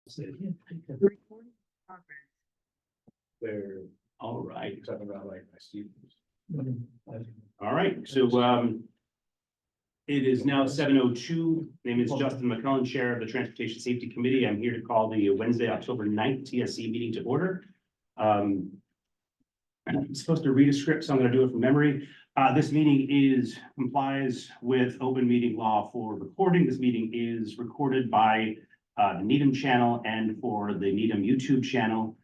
Recording progress. They're All right, talking about like my students. all right, so it is now 7:02. Name is Justin McCullen, Chair of the Transportation Safety Committee. I'm here to call the Wednesday, October 9th TSC meeting to order. I'm supposed to read a script, so I'm going to do it from memory. This meeting complies with open meeting law for recording. This meeting is recorded by the Needham channel and for the Needham YouTube channel.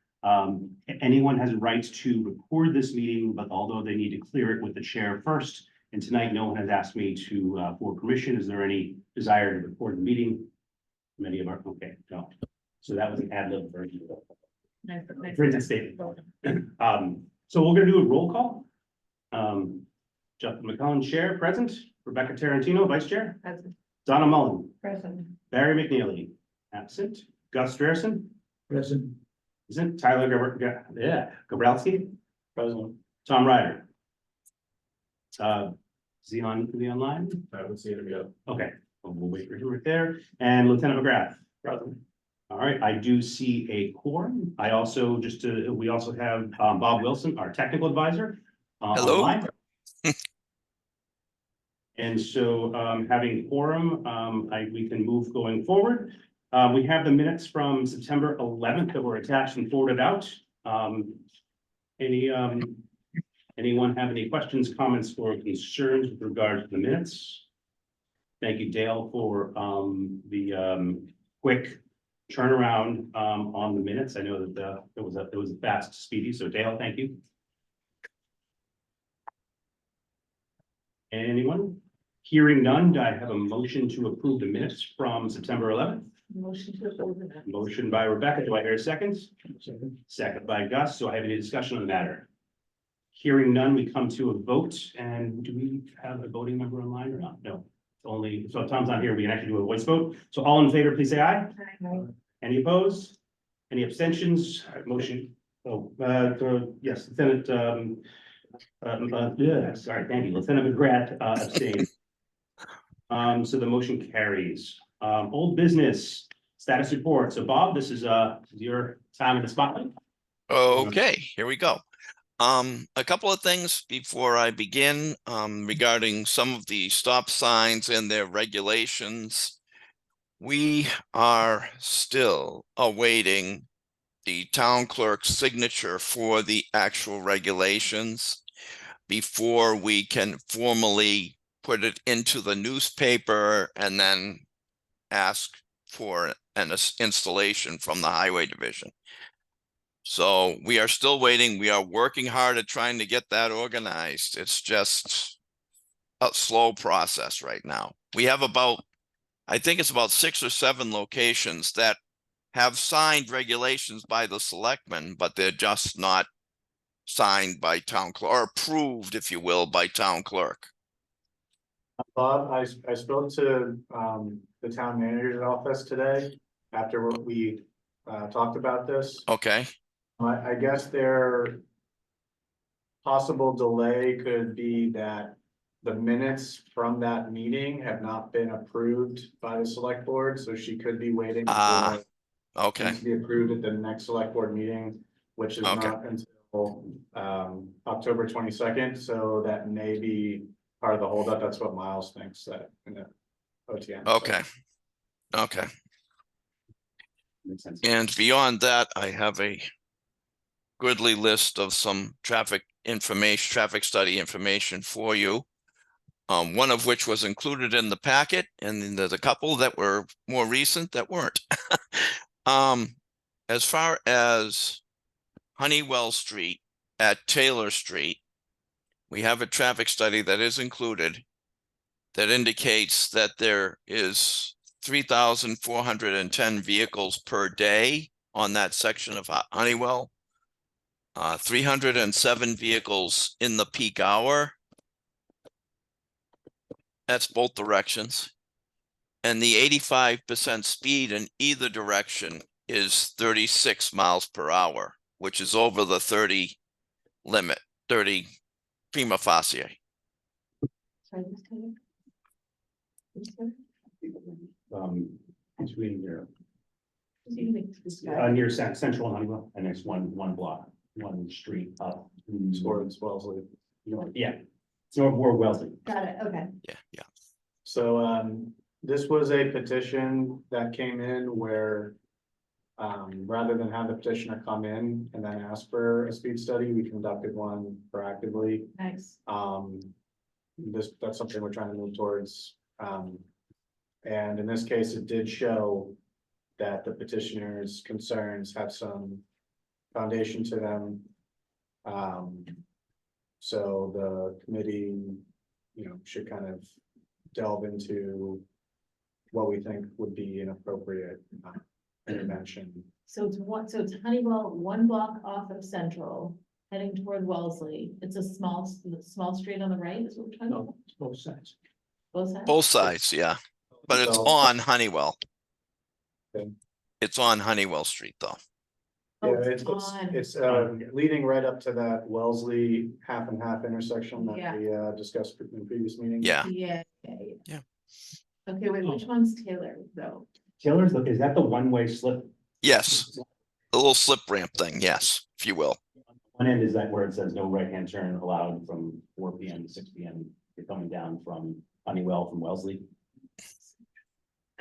Anyone has a right to record this meeting, but although they need to clear it with the chair first, and tonight no one has asked me to for permission. Is there any desire to record the meeting? Many of our, okay, no. So that was an ad lib version. Printed statement. So we're gonna do a roll call. Justin McCullen, Chair, present. Rebecca Tarantino, Vice Chair. Present. Donna Mullen. Present. Barry McNeely, absent. Gus Strerson, Present. isn't. Tyler Gabrowski, Present. Tom Ryder. Is he online? I would see it go. Okay, we'll wait for him right there. And Lieutenant McGrath. Present. All right, I do see a quorum. I also we also have Bob Wilson, our technical advisor. Hello. Online. And so having quorum, we can move going forward. We have the minutes from September 11th that were attached and forwarded out. Anyone have any questions, comments, or concerns with regard to the minutes? Thank you, Dale, for the quick turnaround on the minutes. I know that it was fast, speedy. So Dale, thank you. Anyone? Hearing none, do I have a motion to approve the minutes from September 11th? Motion to approve. Motion by Rebecca. Do I hear a second? Second by Gus. So I have any discussion on the matter? Hearing none, we come to a vote. And do we have a voting member online or not? No. Only, so if Tom's not here, we can actually do a voice vote. So all in favor, please say aye. Any opposed? Any abstentions? Motion. Yes, Lieutenant, yeah, sorry, thank you. Lieutenant McGrath abstained. So the motion carries. Old business status report. So Bob, this is your time in the spotlight. Okay, here we go. A couple of things before I begin regarding some of the stop signs and their regulations. We are still awaiting the town clerk's signature for the actual regulations before we can formally put it into the newspaper and then ask for an installation from the highway division. So we are still waiting. We are working hard at trying to get that organized. It's just a slow process right now. We have I think it's about 6 or 7 locations that have signed regulations by the selectmen, but they're just not signed by town clerk, or approved, if you will, by town clerk. Bob, I spoke to the town manager's office today after we talked about this. Okay. I guess their possible delay could be that the minutes from that meeting have not been approved by the select board, so she could be waiting for Okay. them to be approved at the next select board meeting, which is not until October 22nd. So that may be part of the holdup. That's what Miles thinks that in the OTM. Okay. Okay. Makes sense. And beyond that, I have a goodly list of some traffic study information for you. One of which was included in the packet, and then there's a couple that were more recent that weren't. As far as Honeywell Street at Taylor Street, we have a traffic study that is included that indicates that there is 3,410 vehicles per day on that section of Honeywell. 307 vehicles in the peak hour. That's both directions. And the 85% speed in either direction is 36 miles per hour, which is over the 30 limit, 30 prima facie. Between your You can describe. Near Central and Honeywell, and it's one block, one street up. Towards Wellesley. Yeah, it's more Wellesley. Got it, okay. Yeah. So, this was a petition that came in where. Rather than have the petitioner come in and then ask for a speed study, we conducted one proactively. Nice. That's something we're trying to move towards. And in this case, it did show that the petitioner's concerns have some foundation to them. So the committee, should kind of delve into what we think would be an appropriate intervention. So it's Honeywell, one block off of Central, heading toward Wellesley. It's a small street on the right, is what we're talking about? Both sides. Both sides? Both sides, yeah, but it's So- on Honeywell. Okay. It's on Honeywell Street, though. Oh, Yeah, on. it's leading right up to that Wellesley half and half intersection that Yeah. we discussed in previous meetings. Yeah, Yeah. Yeah. Okay, wait, which one's Taylor, though? Taylor's, is that the one-way slip? yes, a little slip ramp thing, yes, if you will. One end is that where it says no right-hand turn allowed from 4 PM to 6 PM. You're coming down from Honeywell from Wellesley,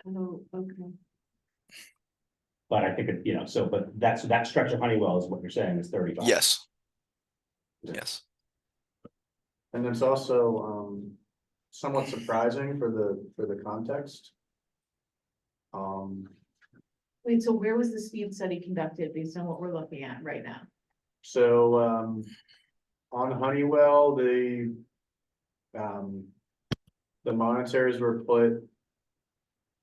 Oh, okay. but I think it, but that stretch of Honeywell is what you're saying is 35. Yes. Yeah. Yes, And it's also somewhat surprising for the context. Wait, so where was the speed study conducted based on what we're looking at right now? So on Honeywell, the monitors were put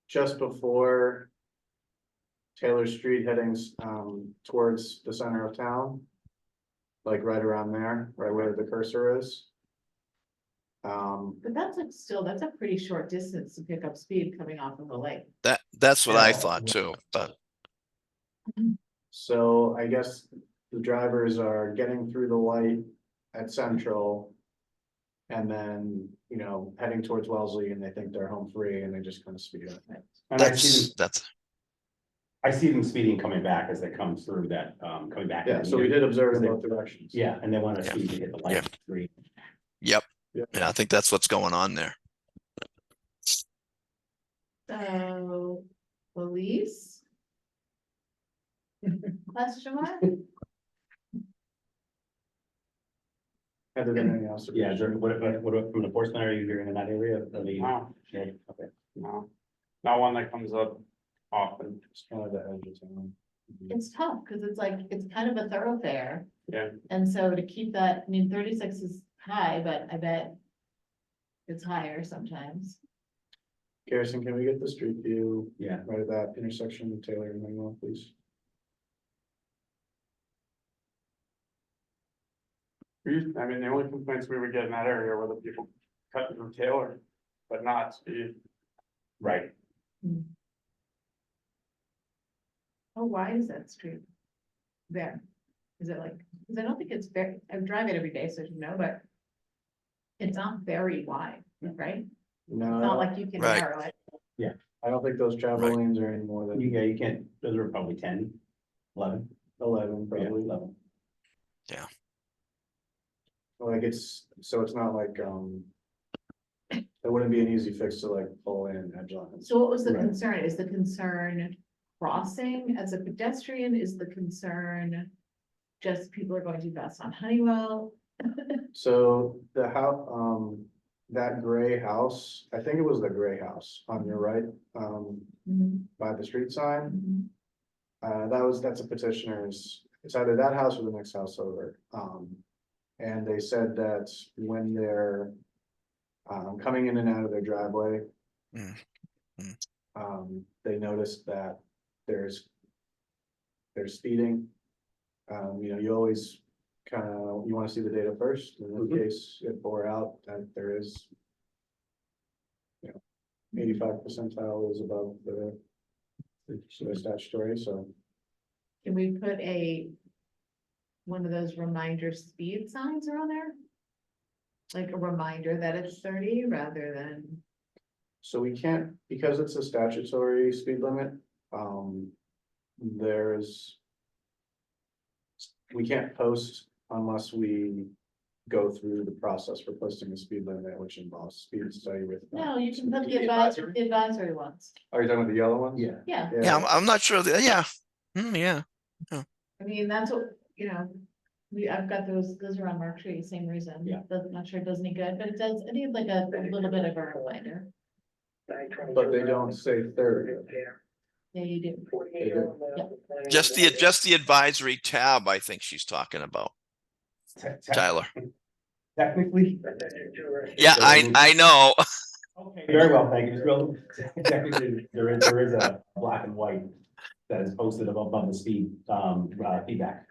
just before Taylor Street heading towards the center of town. Like right around there, right where the cursor is. But that's that's a pretty short distance to pick up speed coming off of the lake. that's what I Yeah. thought too, but So I guess the drivers are getting through the light at Central. And then, heading towards Wellesley and they think they're home free and they just kind of speed up. And that's, I see them speeding coming back as they come through that, coming back. Yeah, so we did observe in both directions. Yeah, and they want to Yeah. speed to hit the Yeah. light. Green. yep, Yeah. yeah, I think that's what's going on there. So, police? Question mark? Have there been any else? Yeah, is there, what from enforcement are you hearing in that area? No, Okay. no, not one that comes up often. It's kind of the edge of town. It's tough, because it's kind of a thoroughfare. Yeah. And so to keep that, 36 is high, but I bet it's higher sometimes. Garrison, can we get the street view Yeah, right at that intersection of Taylor and Manuel, please? The only complaints we would get in that area were the people cutting through Taylor, but not speed. right. How wide is that street? There, is it like, because I don't think it's very, I drive it every day, so you know, but. It's not very wide, right? It's not No, like you can Right. narrow it. I don't think those travel Right. lanes are any more than You can't, those are probably 10, 11. 11, Yeah, probably. 11. Like it's not like, it wouldn't be an easy fix to like pull in edge on. So what was the Right. concern? Is the concern crossing as a pedestrian? Is the concern just people are going too fast on Honeywell? So the house, that gray house, I think it was the gray house on your right, by the street sign. Mhm. That's a petitioner's, it's either that house or the next house over. And they said that when they're coming in and out of their driveway. Mm. They noticed that they're speeding. You always you wanna see the data first, in this case, it bore out that there is. 85 percentile is above the statutory, so. Can we put one of those reminder speed signs around there? Like a reminder that it's 30 rather than, So we can't, because it's a statutory speed limit, there's. We can't post unless we go through the process for posting the speed limit, which involves speed study with. No, you can put Do the the advisory ones. Are you talking about the yellow ones? Yeah. Yeah, Yeah, I'm not sure that, yeah. Yeah, I mean, that's what, you know, I've got those are on Mark Tree, same reason. Yeah. Not sure it does any good, but it does, I need like a little bit of a reminder. But they don't say 30. Yeah, you do. They do. just the advisory tab, I think she's talking about, Tyler. Technically. Yeah, I know. Okay, very well, thank you. Well, technically, there is a black and white that is posted above the speed, feedback.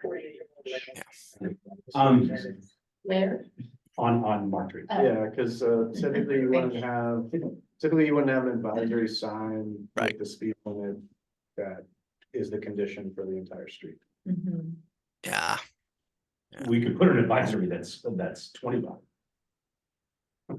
Where? On Mark Tree. Yeah, because typically you wouldn't have an advisory sign Right. with the speed limit that is the condition for the entire street. Mhm. Yeah, We could put an advisory that's 25.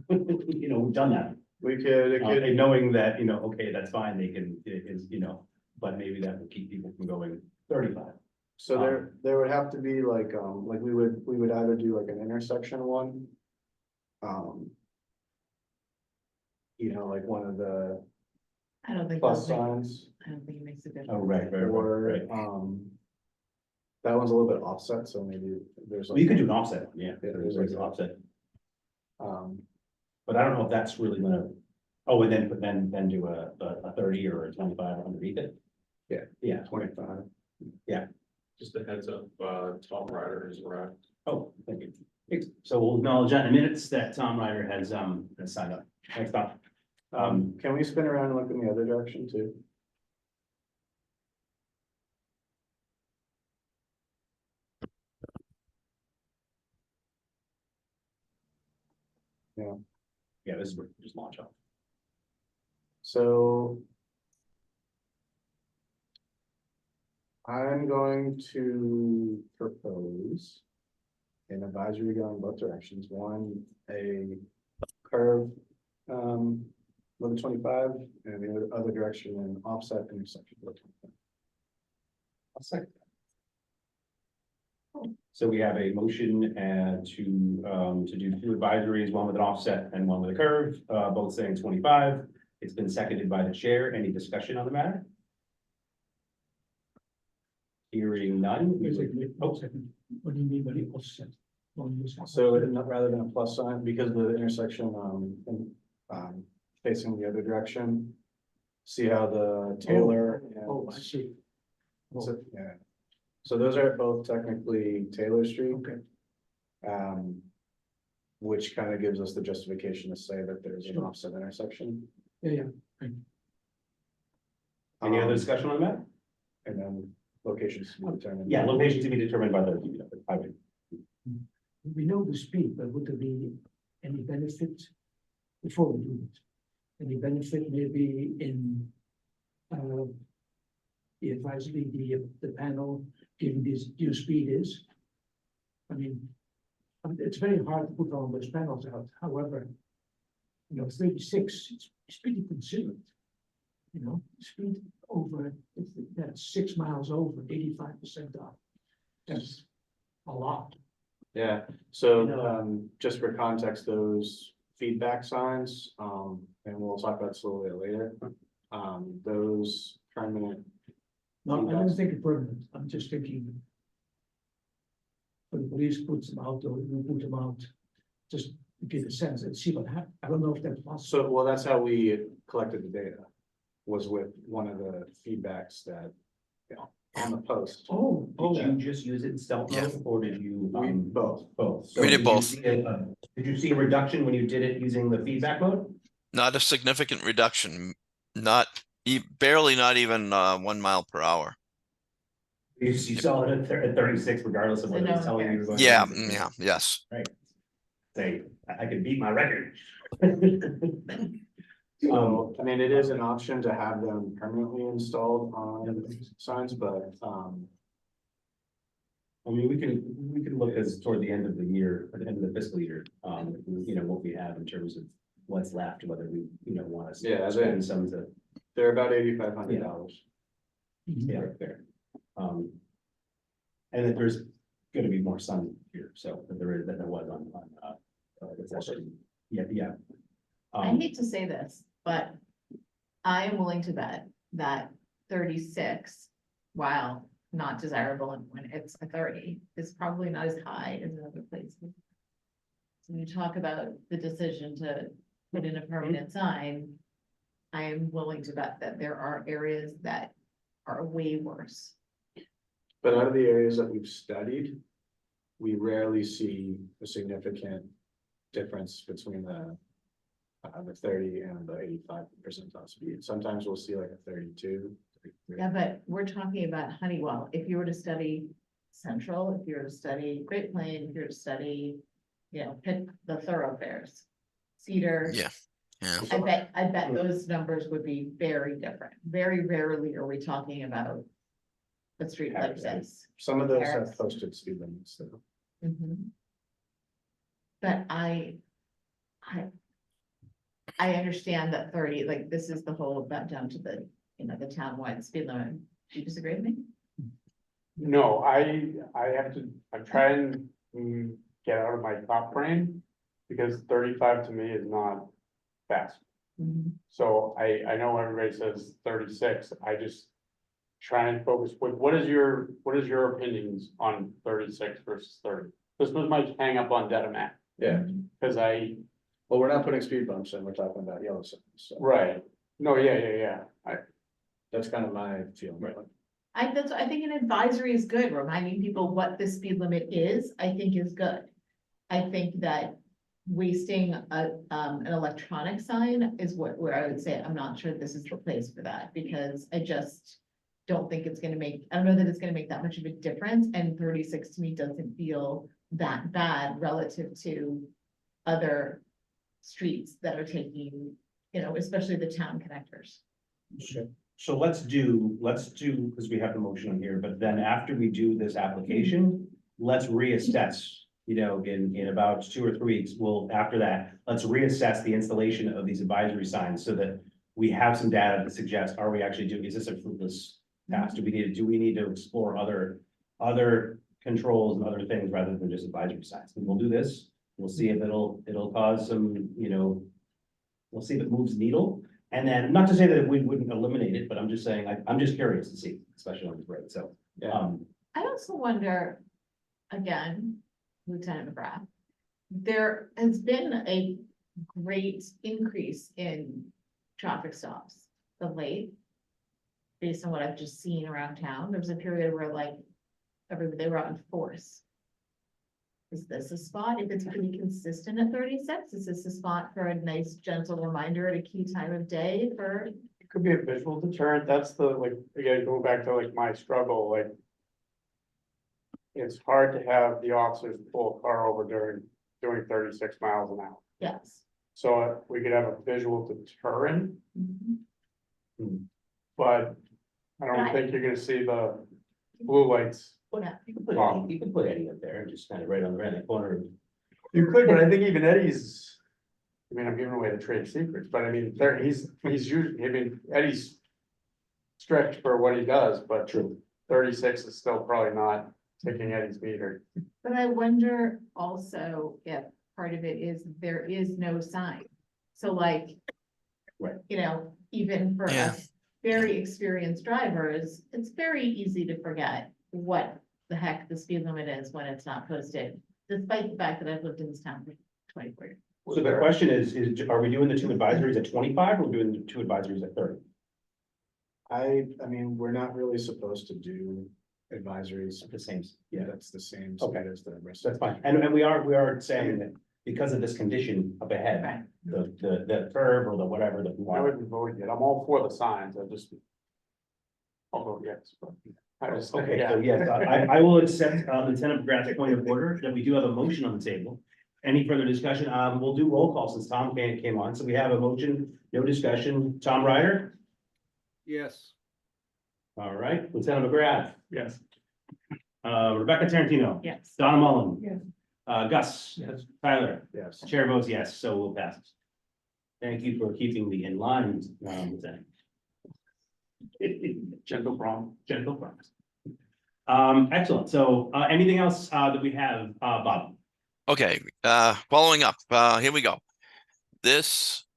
You know, we've done that, We could, it could, and knowing that, you know, okay, that's fine, they can, it is, you know, but maybe that would keep people from going 35. so there would have to be like we would either do like an intersection one. You know, like one of the I don't think, plus they'll make- signs, I don't think it makes a difference. Oh, right, or, that one's a little bit offset, so maybe there's. Well, you could do an offset, yeah, Yeah, there's an offset, Um, but I don't know if that's really gonna, oh, and then do a 30 or a 25 underneath it. Yeah. Yeah, 25. Just a heads up, Tom Ryder is arrived. oh, thank you. So we'll acknowledge that in minutes that Tom Ryder has signed up. Thanks, Tom. Can we spin around and look in the other direction too? Yeah, this is where we just launch off. So. I'm going to propose. An advisory going both directions, one, a curve. With a 25 and the other direction an offset intersection. with a 25. I'll second that. So we have a motion to do two advisories, one with an offset and one with a curve, both saying 25. It's been seconded by the chair. Any discussion on the matter? Hearing none. we would- Oh, What do you mean by the offset? So rather than a plus sign, because the intersection, facing the other direction. See how the Taylor. Oh, I see. Yeah. So those are both technically Taylor Street. Okay. Which kind of gives us the justification to say that there's an Sure. offset intersection. Yeah. Any other Um, discussion on that? And then locations to be determined. Yeah, location to be determined by the highway. We know the speed, but would there be any benefit before we do it? Any benefit maybe in the advisory, the panel, giving this new speed is? I mean, it's very hard to put all those panels out, however, 36, it's pretty considerate. Speed over, that's 6 miles over, 85% off. That's a lot. Yeah, so, Yeah. just for context, those feedback signs, and we'll talk about this a little bit later. Those permanent. No, I don't think it's permanent, I'm just thinking. When the police puts them out, or we put them out, just to get a sense and see what happens. I don't know if that's possible. So, well, that's how we collected the data, was with one of the feedbacks that, on the post. Oh, Did you just use it in stealth mode or did you? We both. Both. We did you both. see did you see a reduction when you did it using the feedback mode? not a significant reduction, barely, not even 1 mile per hour. You saw it at 36 regardless of So whether no it's one telling you. cares. going to Yeah, 36. yeah, yes. Right. Say, I can beat my record. So, I mean, it is an option to have them permanently installed on signs, but, I mean, we can look as toward the end of the year, or the end of the fiscal year, what we have in terms of what's left, whether we, want to Yeah, spend some to, they're about $8,500. yeah, there. and that there's gonna be more sun here, so than there was on, this session. Yeah. I hate to say this, but I am willing to bet that 36, while not desirable and when it's a 30, is probably not as high as in other places. So when you talk about the decision to put in a permanent sign, I am willing to bet that there are areas that are way worse. But out of the areas that we've studied, we rarely see a significant difference between the 30 and the 85 percentile speed. Sometimes we'll see like a 32. 33. Yeah, but we're talking about Honeywell. If you were to study Central, if you were to study Great Plains, if you were to study, pick the thoroughfares, Cedar. Yeah. Yeah. I bet those numbers would be very different. Very rarely are we talking about a street like this. Some of those Paris. have posted speed limits though. Mhm. But I understand that 30, like, this is the whole, that down to the, the townwide speed limit. Do you disagree with me? No, I have to, I'm trying to get out of my top frame, because 35 to me is not fast. So I know everybody says 36, I just try and focus with, what is your opinions on 36 versus 30? This was my hang up on Dedham, Yeah, because well, we're not putting speed bumps in, we're talking about yellow signs, so right, no, yeah, that's kind of my feeling. Right. I think an advisory is good, reminding people what the speed limit is, I think is good. I think that wasting an electronic sign is where I would say, I'm not sure this is the place for that, because I just don't think it's gonna make, I don't know that it's gonna make that much of a difference, and 36 to me doesn't feel that bad relative to other streets that are taking, especially the town connectors. So let's do, because we have the motion on here, but then after we do this application, let's reassess. In about 2 or 3 weeks, after that, let's reassess the installation of these advisory signs so that we have some data to suggest, are we actually doing, is this a fruitless task? Do we need to explore other controls and other things rather than just advisory signs? And we'll do this, we'll see if it'll cause some, we'll see if it moves the needle. And then, not to say that we wouldn't eliminate it, but I'm just saying, I'm just curious to see, especially on this road, so. Yeah. I also wonder, again, Lieutenant McGrath, there has been a great increase in traffic stops of late. Based on what I've just seen around town, there was a period where they were out in force. Is this a spot, if it's pretty consistent at 36, is this a spot for a nice gentle reminder at a key time of day for? it could be a visual deterrent, that's again, going back to my struggle, it's hard to have the officers pull a car over doing 36 miles an hour. Yes. So we could have a visual deterrent, Mhm. but I don't think you're gonna see the blue lights. You can put Eddie up there, just kind of right on the corner. You could, but I think even Eddie's, I'm giving away the trade secrets, but he's usually, Eddie's stretched for what he does, but 36 is still probably not taking Eddie's meter. But I wonder also if part of it is there is no sign. So Right. even for Yeah. us very experienced drivers, it's very easy to forget what the heck the speed limit is when it's not posted, despite the fact that I've lived in this town for 24 years. So the question is, are we doing the 2 advisories at 25 or are we doing the 2 advisories at 30? I mean, we're not really supposed to do advisories. The same, Yeah, yeah, that's the same. Okay. as the rest. that's fine. And we are saying that because of this condition up ahead, Right. the curve or the whatever that we I want. wouldn't vote yet, I'm all for the signs, I'll vote yes, but I just think, Okay, so yes, I will accept Lieutenant McGrath's point of order that we do have a motion on the table. Any further discussion? We'll do roll call since Tom came on. So we have a motion, no discussion. Tom Ryder? Yes. All right, Lieutenant McGrath, yes. Rebecca Tarantino. Yes. Donna Mullen. Yes. Gus. Yes. Tyler. Yes. Chair votes yes, so we'll pass. Thank you for keeping me in line, Lieutenant. Gentle prompt. Gentle promise. Excellent. So, anything else, that we have, Bob? Okay, following up, here we go.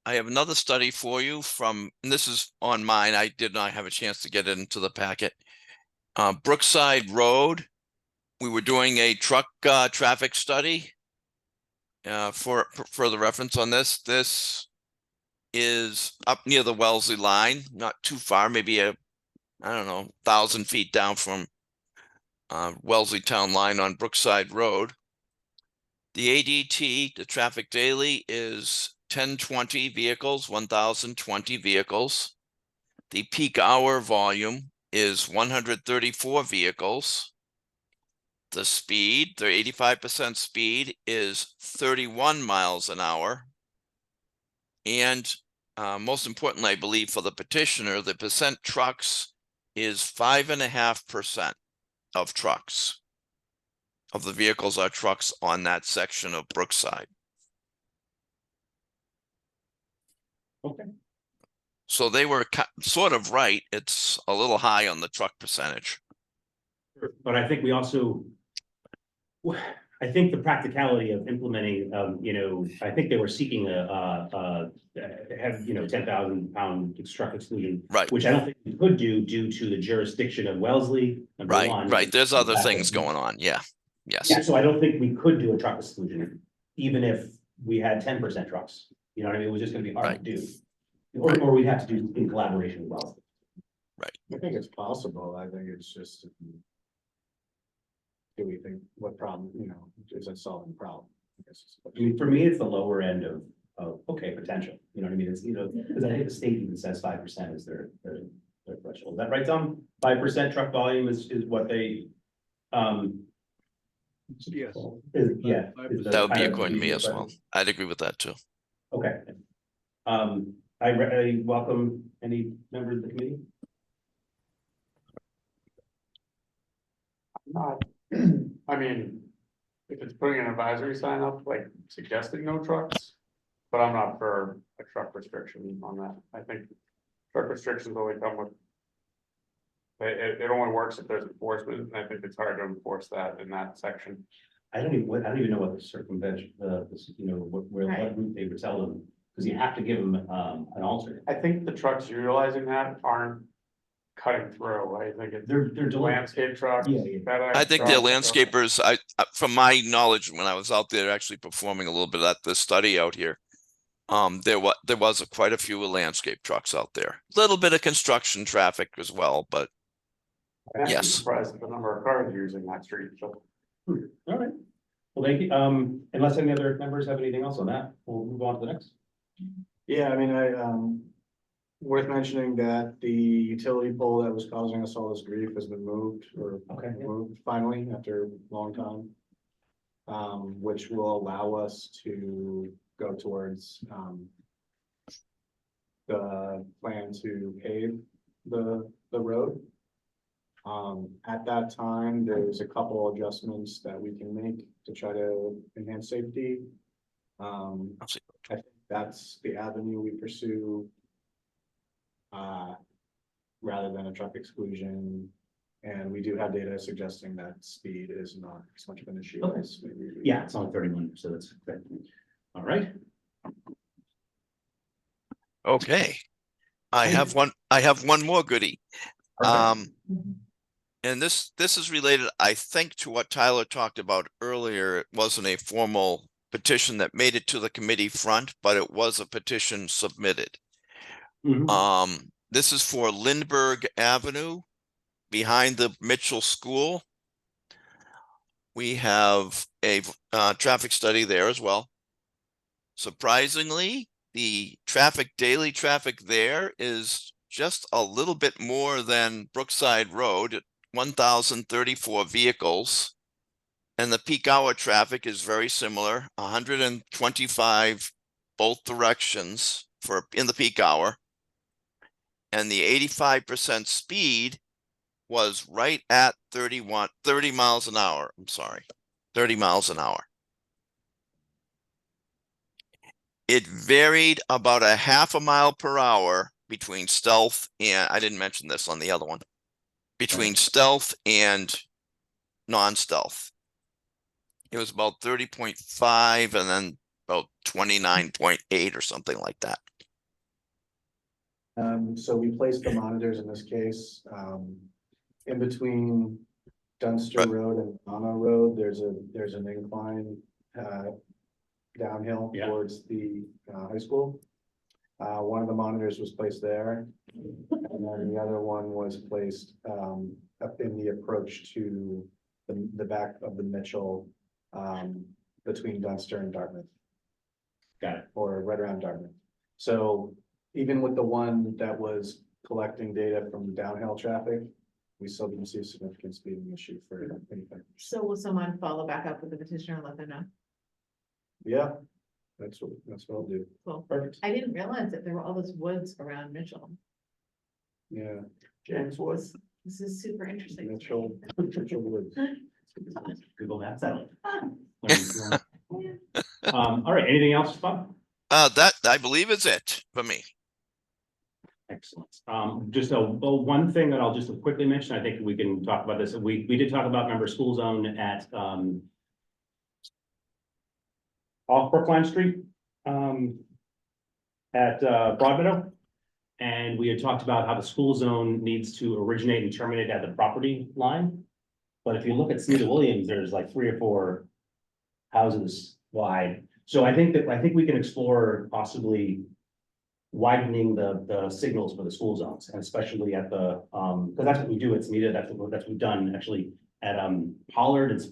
I have another study for you and this is on mine. I did not have a chance to get it into the packet. Brookside Road, we were doing a truck, traffic study. For further reference on this is up near the Wellesley line, not too far, maybe I don't know, 1,000 feet down from Wellesley Town Line on Brookside Road. The ADT, the traffic daily, is 1020 vehicles, 1,020 vehicles. The peak hour volume is 134 vehicles. The speed, the 85% speed is 31 miles an hour. And most importantly, I believe for the petitioner, the percent trucks is 5.5% of trucks. Of the vehicles are trucks on that section of Brookside. Okay. So they were sort of right. It's a little high on the truck percentage. But I think we also, I think the practicality of implementing, I think they were seeking have, 10,000 pound truck exclusion. Right. Which I don't think we could do due to the jurisdiction of Wellesley, number Right, one. right. There's other things going on. Yeah. Yes. Yeah, so I don't think we could do a truck exclusion, even if we had 10% trucks. You know what I mean? It was just gonna be hard to do. Or we'd have to do in collaboration with Wellesley. I think it's possible. I think it's just. Do we think what problem, is it solving the problem? I guess it's what- I mean, for me, it's the lower end of, okay, potential, you know what I mean? It's, because I think the state even says 5% is their threshold. Is that right, Tom? 5% truck volume is what they, Yes. yeah. That would be according to me as well. I'd agree with that too. Okay. I welcome any members of the committee. Not, I mean, if it's putting an advisory sign up, like suggesting no trucks, but I'm not for a truck restriction on that. I think truck restrictions only come with. It only works if there's enforcement, and I think it's hard to enforce that in that section. I don't even know what the circumvention, what route they would tell them, because you have to give them, an alternate. I think the trucks utilizing that aren't cutting through. I think it's They're delivering. landscape trucks. Yeah, yeah. FedEx I think they're trucks, landscapers. From my knowledge, when I was out there actually performing a little bit at this study out here, there was quite a few landscape trucks out there. A little bit of construction traffic as well, but I'm actually yes. surprised at the number of cars using that street. So All right. Well, thank you. Unless any other members have anything else on that, we'll move on to the next. Yeah, I mean, worth mentioning that the utility pole that was causing us all this grief has been moved Okay, yeah. moved finally after a long time. Which will allow us to go towards, the plan to pave the road. At that time, there's a couple adjustments that we can make to try to enhance safety. I think that's the avenue we pursue. Rather than a truck exclusion, and we do have data suggesting that speed is not as much of an issue Okay. as maybe. Yeah, it's only 31, so that's good. All right. Okay. I have one more goodie. Perfect. And this is related, I think, to what Tyler talked about earlier. It wasn't a formal petition that made it to the committee front, but it was a petition submitted. Mhm. This is for Lindbergh Avenue behind the Mitchell School. We have a traffic study there as well. Surprisingly, the daily traffic there is just a little bit more than Brookside Road at 1,034 vehicles. And the peak hour traffic is very similar, 125 both directions in the peak hour. And the 85% speed was right at 30 miles an hour. I'm sorry, 30 miles an hour. It varied about a half a mile per hour between Stealth and, I didn't mention this on the other one, between Stealth and non-stealth. It was about 30.5 and then about 29.8 or something like that. So we placed the monitors in this case, in between Dunster Right. Road and Anna Road, there's an incline, downhill Yeah. towards the, high school. One of the monitors was placed there, and then the other one was placed, up in the approach to the back of the Mitchell, between Dunster and Dartmouth. Got it. Or right around Dartmouth. So even with the one that was collecting data from downhill traffic, we still didn't see a significant speeding issue for anything. So will someone follow back up with the petitioner and let them know? Yeah, that's what I'll do. Cool. Perfect. I didn't realize that there were all those woods around Mitchell. Yeah, James Woods. This is super interesting. Mitchell Woods. Google Maps that. All right, anything else, Bob? That I believe is it for me. Excellent. Just one thing that I'll just quickly mention, I think we can talk about this. We did talk about member school zone at off Brookline Street at Broadmeadow. And we had talked about how the school zone needs to originate and terminate at the property line. But if you look at Sneeda Williams, there's like 3 or 4 houses wide. So I think we can explore possibly widening the signals for the school zones, and especially at the, because that's what we do at Sneeda, that's what we've done actually at Pollard, it's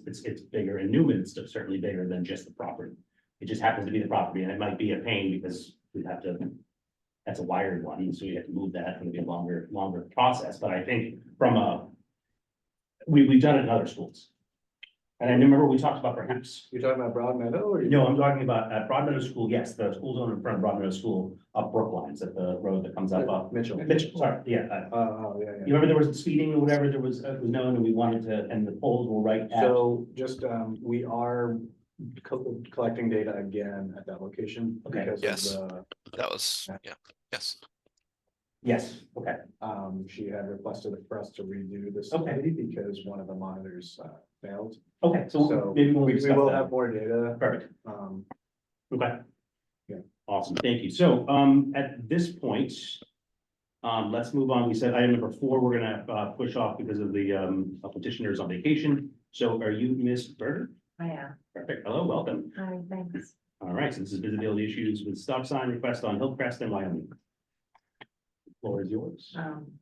bigger, and Newman, it's certainly bigger than just the property. It just happens to be the property, and it might be a pain because we have to, that's a wired one, so you have to move that, it's gonna be a longer process, but I think from we've done it in other schools. And I remember we talked about perhaps, You're talking about Broadmeadow or? no, I'm talking about at Broadmeadow School, yes, the school zone in front of Broadmeadow School, up Brooklines, at the road that comes up. Mitchell. Mitchell, sorry, yeah, Oh, yeah, you remember there was speeding or whatever, there was, it was known, and we wanted to, and the poles were right at. So just, we are collecting data again at that location. Okay. Because Yes. of the, That was, yeah, yes. Yes, okay, she had requested for us to redo this Okay. study because one of the monitors, failed. okay, so So maybe when we we discuss will that. have more data. Perfect, okay. Yeah. Awesome, thank you. So, at this point, let's move on. We said item number 4, we're gonna, push off because of the, petitioners on vacation. So are you Ms. Berger? I am. Perfect, hello, welcome. Hi, thanks. All right, so this is visibility issues with stop sign request on Hillcrest and Wyoming. Floor is yours.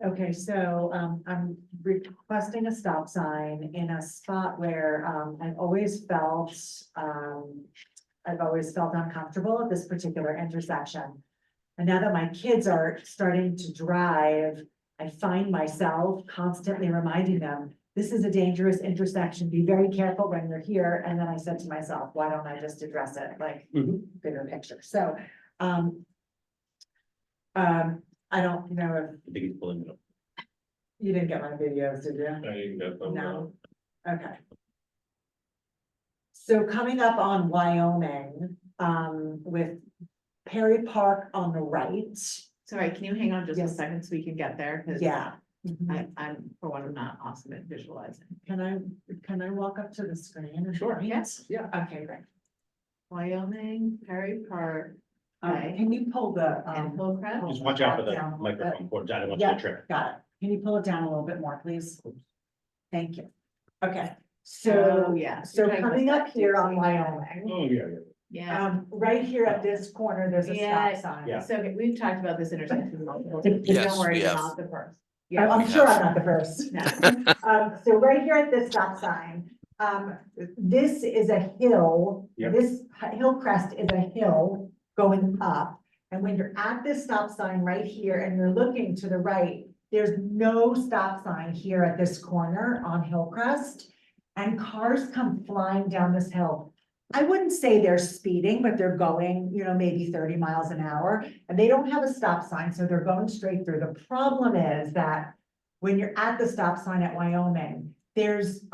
Okay, so, I'm requesting a stop sign in a spot where, I've always felt uncomfortable at this particular intersection. And now that my kids are starting to drive, I find myself constantly reminding them, this is a dangerous intersection, be very careful when you're here. And then I said to myself, why don't I just address it like bigger picture? So, I don't know if I think it's pulling it up. you didn't get my videos, did you? I didn't get them. No, okay. So coming up on Wyoming, with Perry Park on the right, Sorry, can you hang on just a Yes. second so we can get there? 'Cause yeah. I'm, for one, not awesome at visualizing. Can I walk up to the screen? Sure. Yes. Yeah, okay, great. Wyoming, Perry Park, Okay. Can you pull the, and Hillcrest. Just watch out for the Down a little bit. microphone cord, I don't want you Yeah. to trip. Got it. Can you pull it down a little bit more, please? Thank you. Okay, Oh, so, yeah. so coming up here on Wyoming, Oh, yeah. Yeah. right here at this corner, there's a Yeah. stop sign. Yeah. So we've talked about this intersection multiple times. Yes, Don't worry, we you're have. not the first. I'm We sure have. I'm not the first. No. So right here at this stop sign, this is a hill. Yep. This Hillcrest is a hill going up. And when you're at this stop sign right here and you're looking to the right, there's no stop sign here at this corner on Hillcrest. And cars come flying down this hill. I wouldn't say they're speeding, but they're going, maybe 30 miles an hour. And they don't have a stop sign, so they're going straight through. The problem is that when you're at the stop sign at Wyoming, there's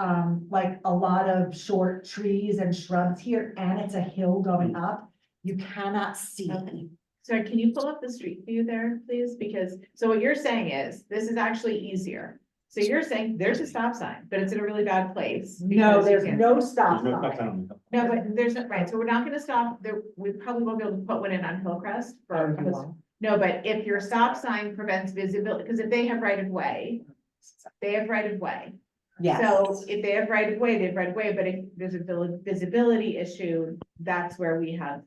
like a lot of short trees and shrubs here, and it's a hill going up. You cannot see. Okay. Sorry, can you pull up the street view there, please? Because, so what you're saying is, this is actually easier. So you're saying there's a stop sign, but it's in a really bad place. No, because you there's can't- no stop There's no stop sign. sign on No, but there's, right, so we're not gonna stop, there, we probably won't be able to put one in on Hillcrest for. No, but if your stop sign prevents visibility, because if they have right of way, they have right of way. Yes. So if they have right of way, they have right of way, but if there's a visibility issue, that's where we have.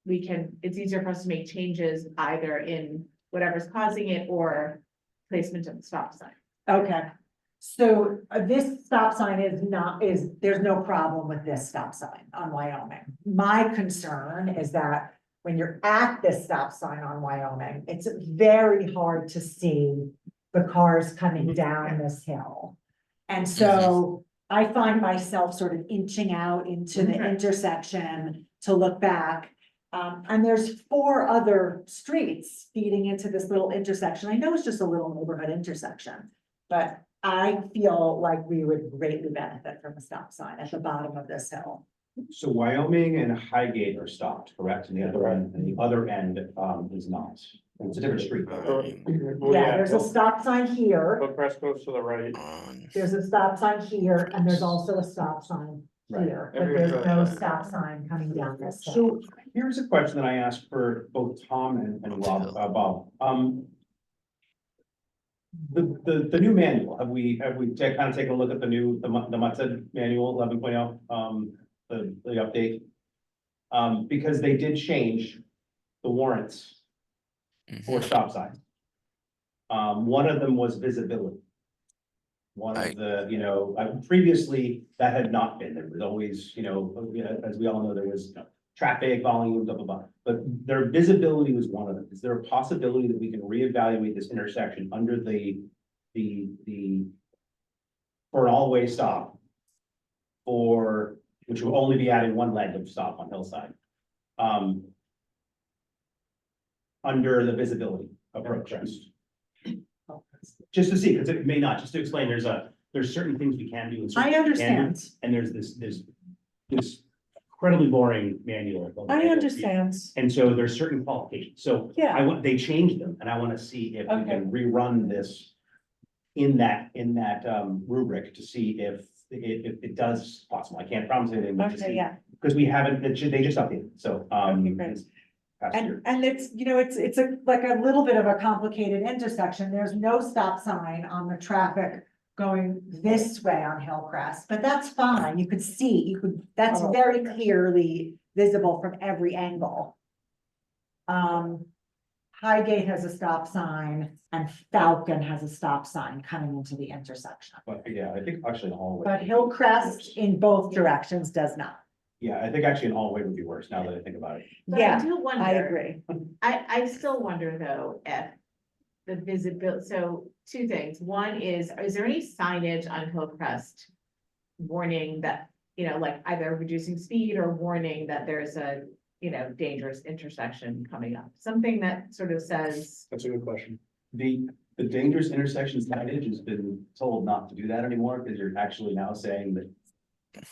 We can, it's easier for us to make changes either in whatever's causing it or placement of the stop sign. Okay, so this stop sign there's no problem with this stop sign on Wyoming. My concern is that when you're at this stop sign on Wyoming, it's very hard to see the cars coming down this hill. And so I find myself sort of inching out into the Okay. intersection to look back. And there's 4 other streets feeding into this little intersection. I know it's just a little neighborhood intersection. But I feel like we would greatly benefit from a stop sign at the bottom of this hill. So Wyoming and Highgate are stopped, correct? And the other end, is not. It's a different street. Well, Yeah, there's a stop sign here, Hillcrest goes to the right. there's a stop sign here, and there's also a stop sign Right. here, but there's no stop sign coming down this hill. So here's a question that I asked for both Tom and Rob, Bob. The new manual, have we kind of taken a look at the new, the Mutted manual 11.0, the update? Because they did change the warrants for stop signs. One of them was visibility. One of Right. the, previously that had not been, there was always, as we all know, there was traffic volume, blah, blah, blah. But their visibility was one of them. Is there a possibility that we can reevaluate this intersection under the for an all-way stop? Which will only be adding one leg of stop on Hillside. Under the visibility approach. Just to see, because it may not, just to explain, there's certain things we can do. and certain I things we can't do, understand, And there's this incredibly boring manual. I understand, And so there's certain qualifications. So yeah, they changed them and I want to see if we Okay. can rerun this in that rubric to see if it does possible. I can't promise anything, but to okay, see, yeah. because we haven't, they just updated. So, Okay, great. this past year. And it's, it's like a little bit of a complicated intersection. There's no stop sign on the traffic going this way on Hillcrest, but that's fine. You could see, that's very clearly visible from every angle. Highgate has a stop sign and Falcon has a stop sign coming into the intersection. But yeah, I think actually an all-way. But Hillcrest in both directions does not. Yeah, I think actually an all-way would be worse now that I think about it. But I Yeah, do wonder. I agree. I still wonder though, if the visibility, so 2 things. One is there any signage on Hillcrest? Warning that, like either reducing speed or warning that there's a, dangerous intersection coming up, something that sort of says. That's a good question. The dangerous intersection signage has been told not to do that anymore, because you're actually now saying that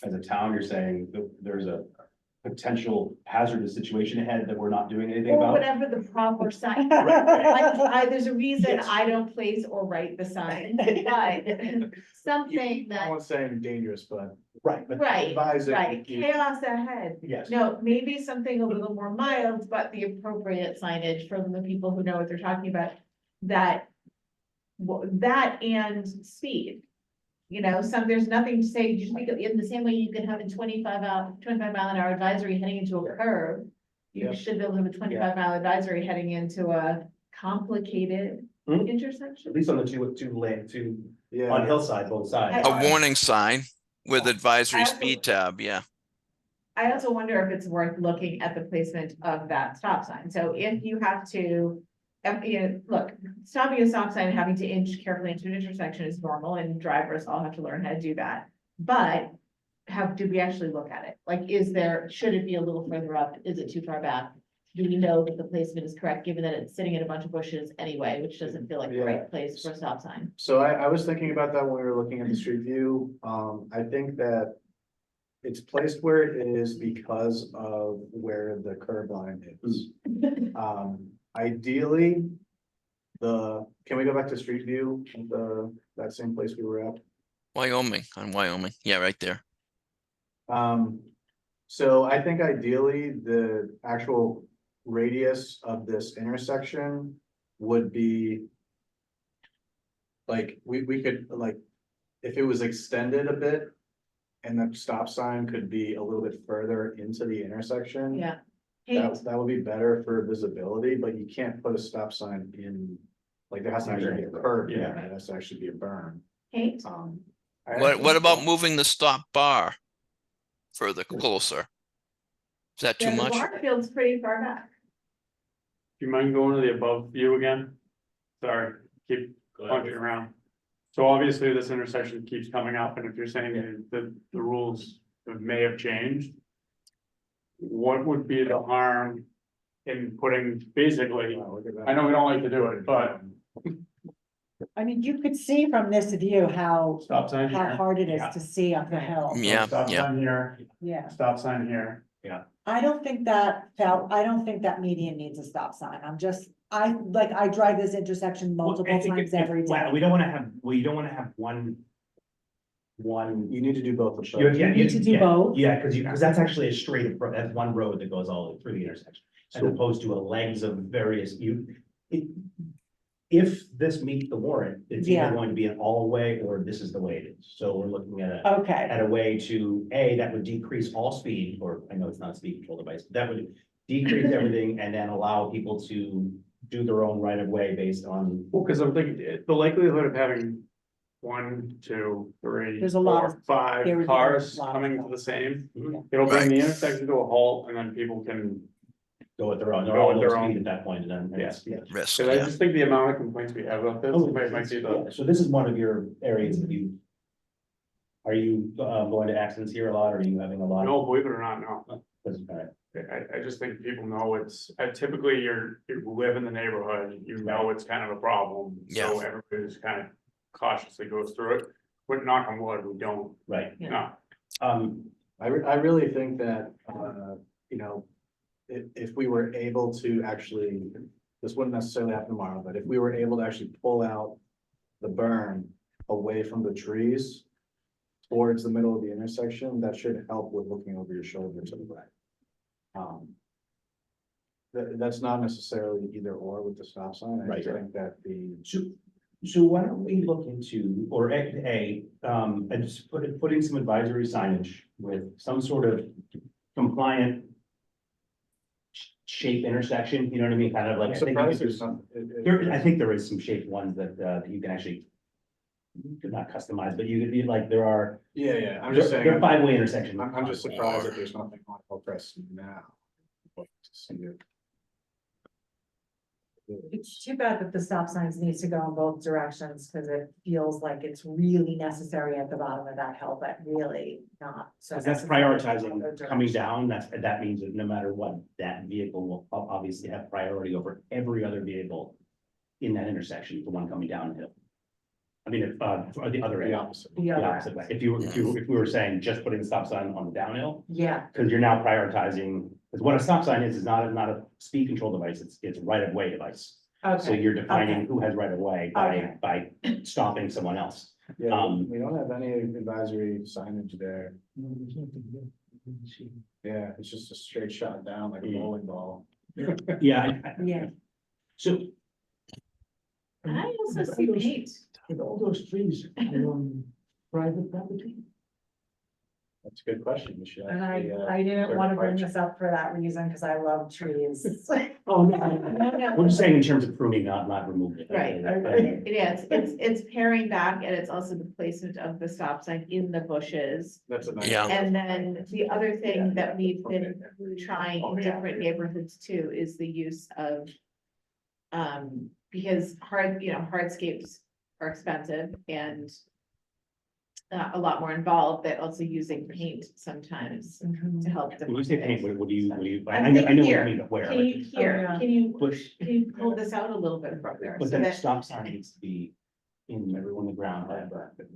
as a town, you're saying that there's a potential hazardous situation ahead that we're not doing anything Or about. whatever the proper sign. There's a reason Yes. I don't place or write the sign, but something No that, one's saying dangerous, but Right, but right, advise it. right, chaos ahead. yes. No, maybe something a little more mild, but the appropriate signage from the people who know what they're talking about, that. That and speed. There's nothing to say, just because in the same way you can have a 25 mile an hour advisory heading into a curve. You Yep. should be able to have a 25 mile advisory heading into a complicated Hmm. intersection. At least on the two lane, on Yeah, Hillside, both sides. I- A warning sign with advisory I speed also- tab, yeah. I also wonder if it's worth looking at the placement of that stop sign. So if you have to, look, stopping a stop sign and having to inch carefully into an intersection is normal and drivers all have to learn how to do that. But did we actually look at it? Like, should it be a little further up? Is it too far back? Do we know that the placement is correct, given that it's sitting in a bunch of bushes anyway, which doesn't feel like the Yeah. right place for a stop sign? so I was thinking about that when we were looking at the street view. I think that it's placed where it is because of where the curb line is. Ideally, can we go back to Street View, that same place we were at? Wyoming, on Wyoming. Yeah, right there. So I think ideally, the actual radius of this intersection would be. Like, we could, like, if it was extended a bit. And the stop sign could be a little bit further into the intersection. Yeah. Paint, That would be better for visibility, but you can't put a stop sign in, like, there has to actually be a curb, yeah, it has to actually be a berm. paint, What about moving the stop bar further closer? Is that too yeah, the much? bar field's pretty far back. Do you mind going to the above view again? Sorry, keep Go ahead. punching around. So obviously this intersection keeps coming up, and if you're saying that the rules may have changed. What would be the harm in putting, basically, Wow, look at that. I know we don't like to do it, but I mean, you could see from this view how stop sign here. hard it is Yeah. to see up the hill. Yeah, Stop yeah. sign here, Yeah, stop sign here. I don't think that median needs a stop sign. I drive this intersection multiple times every day. We don't wanna have one. You need to do both of You those. need to do both? Yeah, because that's actually a straight, that's one road that goes all the way through the intersection, as So- opposed to a legs of various, if this meets the warrant, it's Yeah. either going to be an all-way or this is the way it is. So we're looking at Okay, a way to, that would decrease all speed, or I know it's not a speed control device, but that would decrease everything and then allow people to do their own right of way based on. Well, because I'm thinking, the likelihood of having 1, 2, 3, There's a lot 4, of- 5 there is a cars lot of coming to cars. the same. Mhm. It'll bring the Right. intersection to a halt, and then people can, Go at their own, they're Go all at low their speed own. at that point, and then. Yes. Risk, because I yeah. just think the amount of complaints we have about this, might be the. Yeah, so this is one of your areas that you. Are you going to accidents here a lot, or are you having a lot? No, believe it or not, no. That's all right. I just think people know it's, typically you live in the neighborhood, you know it's kind of a problem. So Yeah. everybody just kind of cautiously goes through it. But knock on wood, we don't, Right, no. I really think that, you know, if we were able to actually, this wouldn't necessarily happen tomorrow, but if we were able to actually pull out the berm away from the trees towards the middle of the intersection, that should help with looking over your shoulder to the right. That's not necessarily either or with the stop sign. I Right. just think that So why don't we look into, or and just putting some advisory signage with some sort of compliant. Shape intersection, you know what I mean, kind of like. I'm I think you surprised could there's do- some. I think there is some shaped ones that you can actually. You could not customize, but you could be like, there are. Yeah, I'm just saying. They're five-way intersections. I'm just surprised that there's nothing on Hillcrest now. To see it. it's too bad that the stop signs needs to go in both directions, because it feels like it's really necessary at the bottom of that hill, but really not. So Because that's necessary in the prioritizing other coming direction. down, that means that no matter what, that vehicle will obviously have priority over every other vehicle. In that intersection, the one coming downhill. I mean, or the other The end, opposite. The the other opposite way, if we were saying just putting the stop sign on the downhill. Yeah, Because you're now prioritizing, because what a stop sign is not a speed control device, it's a right of way device. So okay, you're defining who has right of way Okay. by stopping someone else. Yeah, we don't have any advisory signage there. No, there's nothing there. You can see. Yeah, it's just a straight shot down like a bowling ball. Yeah, yeah. so, I also see paint. But all those trees are on private property. That's a good question. We should And actually, I didn't want to bring certify- this up for that reason, because I love trees. Oh, no. we're just saying in terms of pruning, not removing. Right. Yeah, it's paring back, and it's also the placement of the stop sign in the bushes. That's a nice. Yeah. And then the other thing that we've been trying in different neighborhoods too is the use of. Because hardscapes are expensive and. A lot more involved, but also using paint sometimes to help. When you say paint, what do you, I I'm know, I know what you here. mean, but where? Can you Oh, yeah. can you Push, pull this out a little bit further? but so then the that- stop sign needs to be, in everyone on the ground,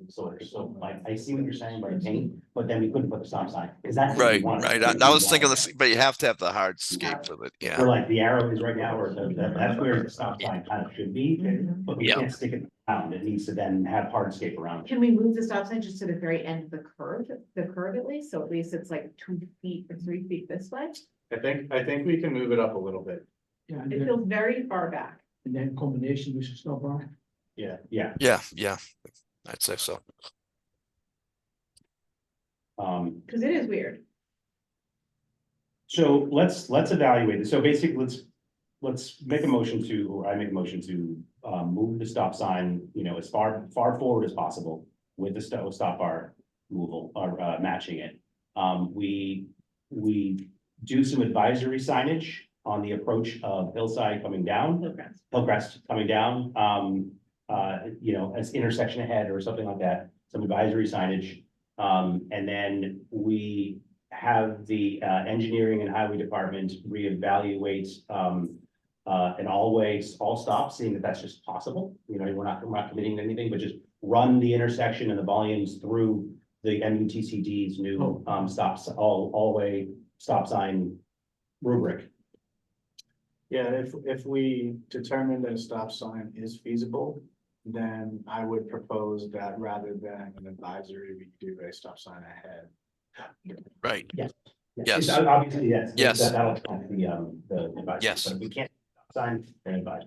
so like, I see what you're saying by paint, but then we couldn't put the stop sign, is that? what we Right, wanted? right. I was thinking this, but you have to have the hardscape with it, yeah. Where like the arrow is right now, or that's where the stop sign kind of should be, Mhm. but we Yeah. can't stick it around, it needs to then have hardscape around it. Can we move the stop sign just to the very end of the curve at least, so at least it's like 2 feet or 3 feet this way? I think we can move it up a little bit. Yeah, It feels very far back. and then combination with the stop bar. Yeah. Yeah, Yeah, I'd say so. Cause it is weird. so let's evaluate it, so basically, let's make a motion to, or I make a motion to, move the stop sign, you know, as far forward as possible with the stop bar removal, or, matching it. We do some advisory signage on the approach of Hillside coming down, Hillcrest coming down, you know, as intersection ahead or something like that, some advisory signage. And then we have the engineering and highway department reevaluate an all stop, seeing that that's just possible. You know, we're not committing to anything, but just run the intersection and the volumes through the MUTCD's new stops, all way stop sign rubric. Yeah, if we determine that a stop sign is feasible, then I would propose that rather than an advisory, we do a stop sign ahead. Right, Yes. Yes. Obviously, yes. Yes. That'll help the advice. Yes. But if we can't sign, then advise.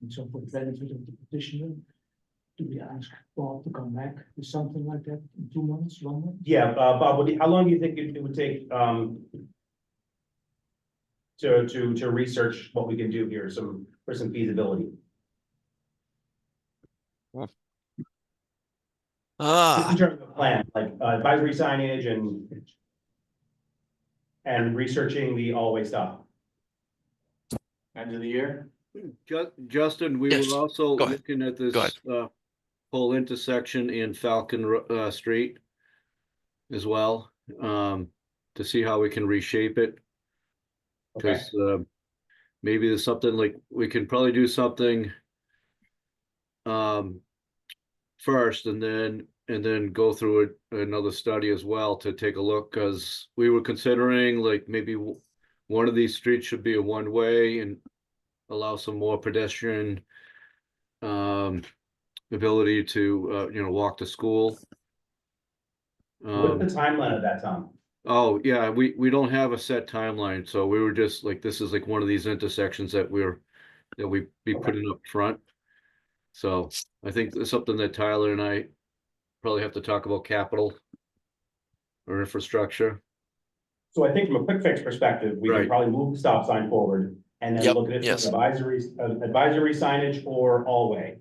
And so for the benefit of the petitioner, do we ask Bob to come back with something like that in 2 months, 1 month? Yeah, Bob, how long do you think it would take, to research what we can do here, for some feasibility? Just in terms of a plan, like advisory signage and researching the all-way stop. End of the year? Justin, we Yes, were also go ahead. looking at this Go ahead. whole intersection in Falcon Street as well, to see how we can reshape it. Okay. Because maybe there's something like, we can probably do something first and then go through another study as well to take a look, because we were considering like maybe one of these streets should be a one-way and allow some more pedestrian ability to you know, walk to school. What's the timeline of that, Tom? Oh, yeah, we don't have a set timeline, so we were just like, this is like one of these intersections that we be putting up front. So I think it's something that Tyler and I probably have to talk about capital or infrastructure. So I think from a quick fix perspective, we can Right. probably move the stop sign forward and then Yep, look at it yes. for advisory signage or all-way.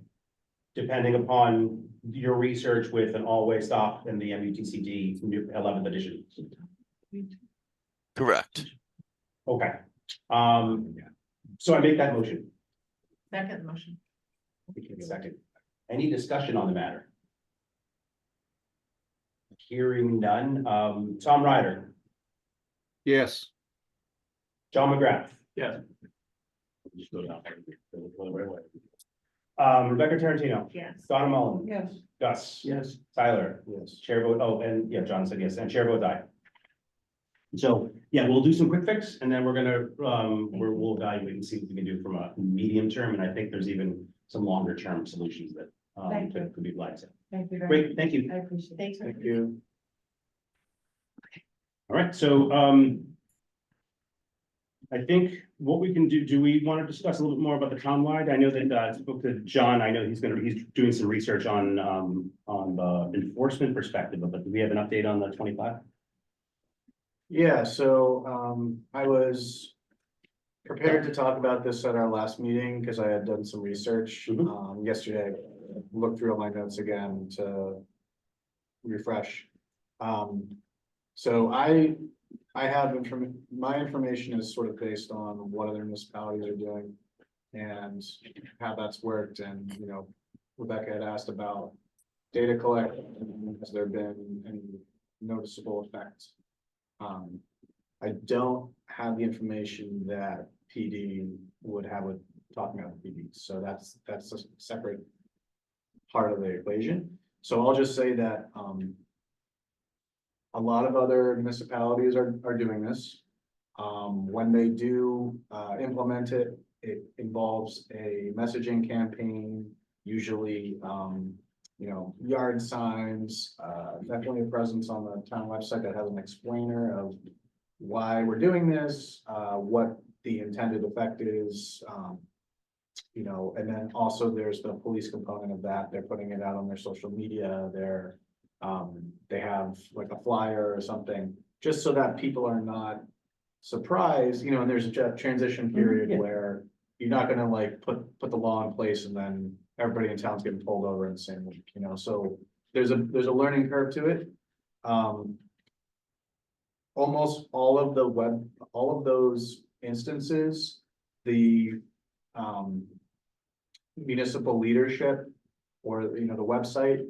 Depending upon your research with an all-way stop in the MUTCD new 11th edition. Correct. Okay. So I make that motion. Second motion. Second. Any discussion on the matter? Hearing none. Tom Ryder, Yes. John McGrath. Yes. Just go down. Rebecca Tarantino, Yes. Donna Mullen, Yes. Gus. Yes. Tyler. Yes. Chair vote, oh, and yeah, John said yes, and chair vote aye. So, yeah, we'll do some quick fix and then we're gonna, we'll evaluate and see what we can do from a medium term, and I think there's even some longer term solutions that Thank you. could be applied to. Thank you very much. Great, thank you. I appreciate it. Thanks. Thank you. All right, so, I think what we can do we want to discuss a little bit more about the townwide? I know that, I spoke to John, I know he's doing some research on the enforcement perspective, but do we have an update on the 25? Yeah, so I was prepared to talk about this at our last meeting because I had done some research yesterday. Looked through all my notes again to refresh. So I have my information is sort of based on what other municipalities are doing and how that's worked. And, you know, Rebecca had asked about data collection. Has there been any noticeable effects? I don't have the information that PD would have with talking about PD. So that's a separate part of the equation. So I'll just say that, a lot of other municipalities are doing this. When they do, implement it, it involves a messaging campaign, usually, yard signs, definitely a presence on the town website that has an explainer of why we're doing this, what the intended effect is, and then also there's the police component of that. They're putting it out on their social media. They have like a flyer or something, just so that people are not surprised, and there's a transition period yeah. where you're not gonna like put the law in place and then everybody in town's getting pulled over in the same week, so there's a learning curve to it. Almost all of those instances, the municipal leadership or, the website,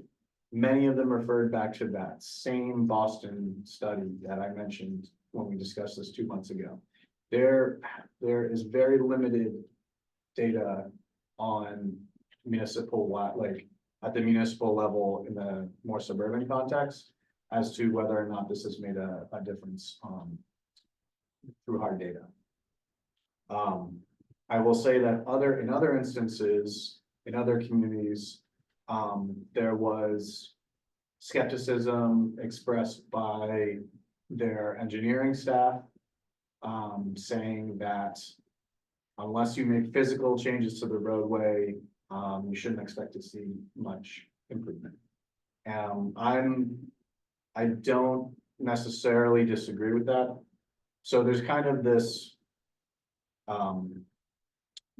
many of them referred back to that same Boston study that I mentioned when we discussed this 2 months ago. There is very limited data on municipal, like at the municipal level in the more suburban context as to whether or not this has made a difference through hard data. I will say that in other instances, in other communities, there was skepticism expressed by their engineering staff, saying that unless you make physical changes to the roadway, you shouldn't expect to see much improvement. I don't necessarily disagree with that. So there's kind of this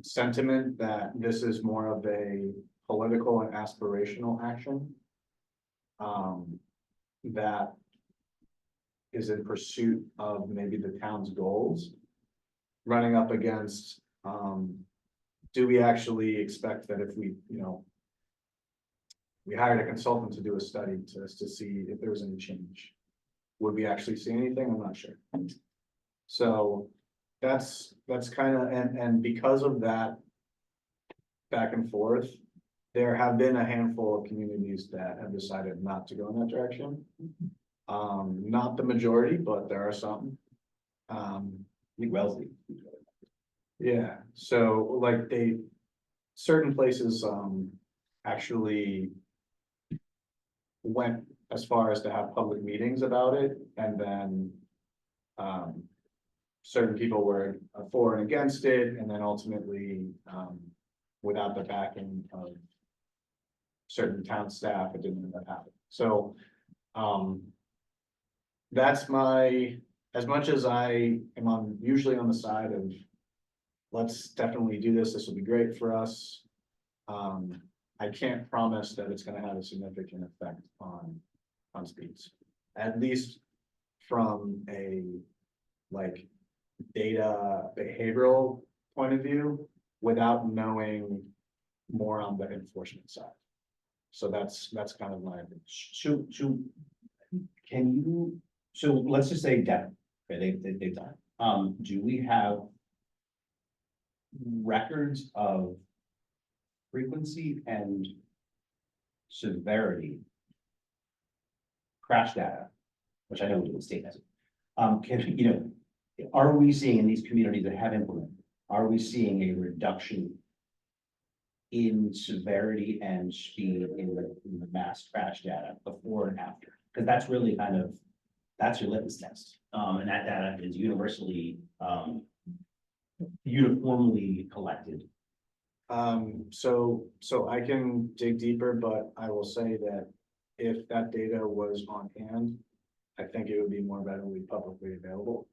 sentiment that this is more of a political and aspirational action that is in pursuit of maybe the town's goals, running up against, do we actually expect that if we hired a consultant to do a study to see if there was any change, would we actually see anything? I'm not sure. So that's kind of, and because of that back and forth, there have been a handful of communities that have decided not to go in that direction. Not the majority, but there are some. Wellesley. Yeah, so like certain places actually went as far as to have public meetings about it, and then certain people were for and against it, and then ultimately without the backing of certain town staff, it didn't end up happening. So that's as much as I am usually on the side of let's definitely do this will be great for us. I can't promise that it's going to have a significant effect on speeds, at least from a like data behavioral point of view, without knowing more on the enforcement side. So that's kind of my opinion. So let's just say Devon, okay, they've done it. Do we have records of frequency and severity crash data, which I know the state has? Are we seeing in these communities that have implemented, are we seeing a reduction in severity and speed in the mass crash data before and after? Because that's really that's your litmus test. And that data is universally, uniformly collected. So I can dig deeper, but I will say that if that data was on hand, I think it would be more readily publicly available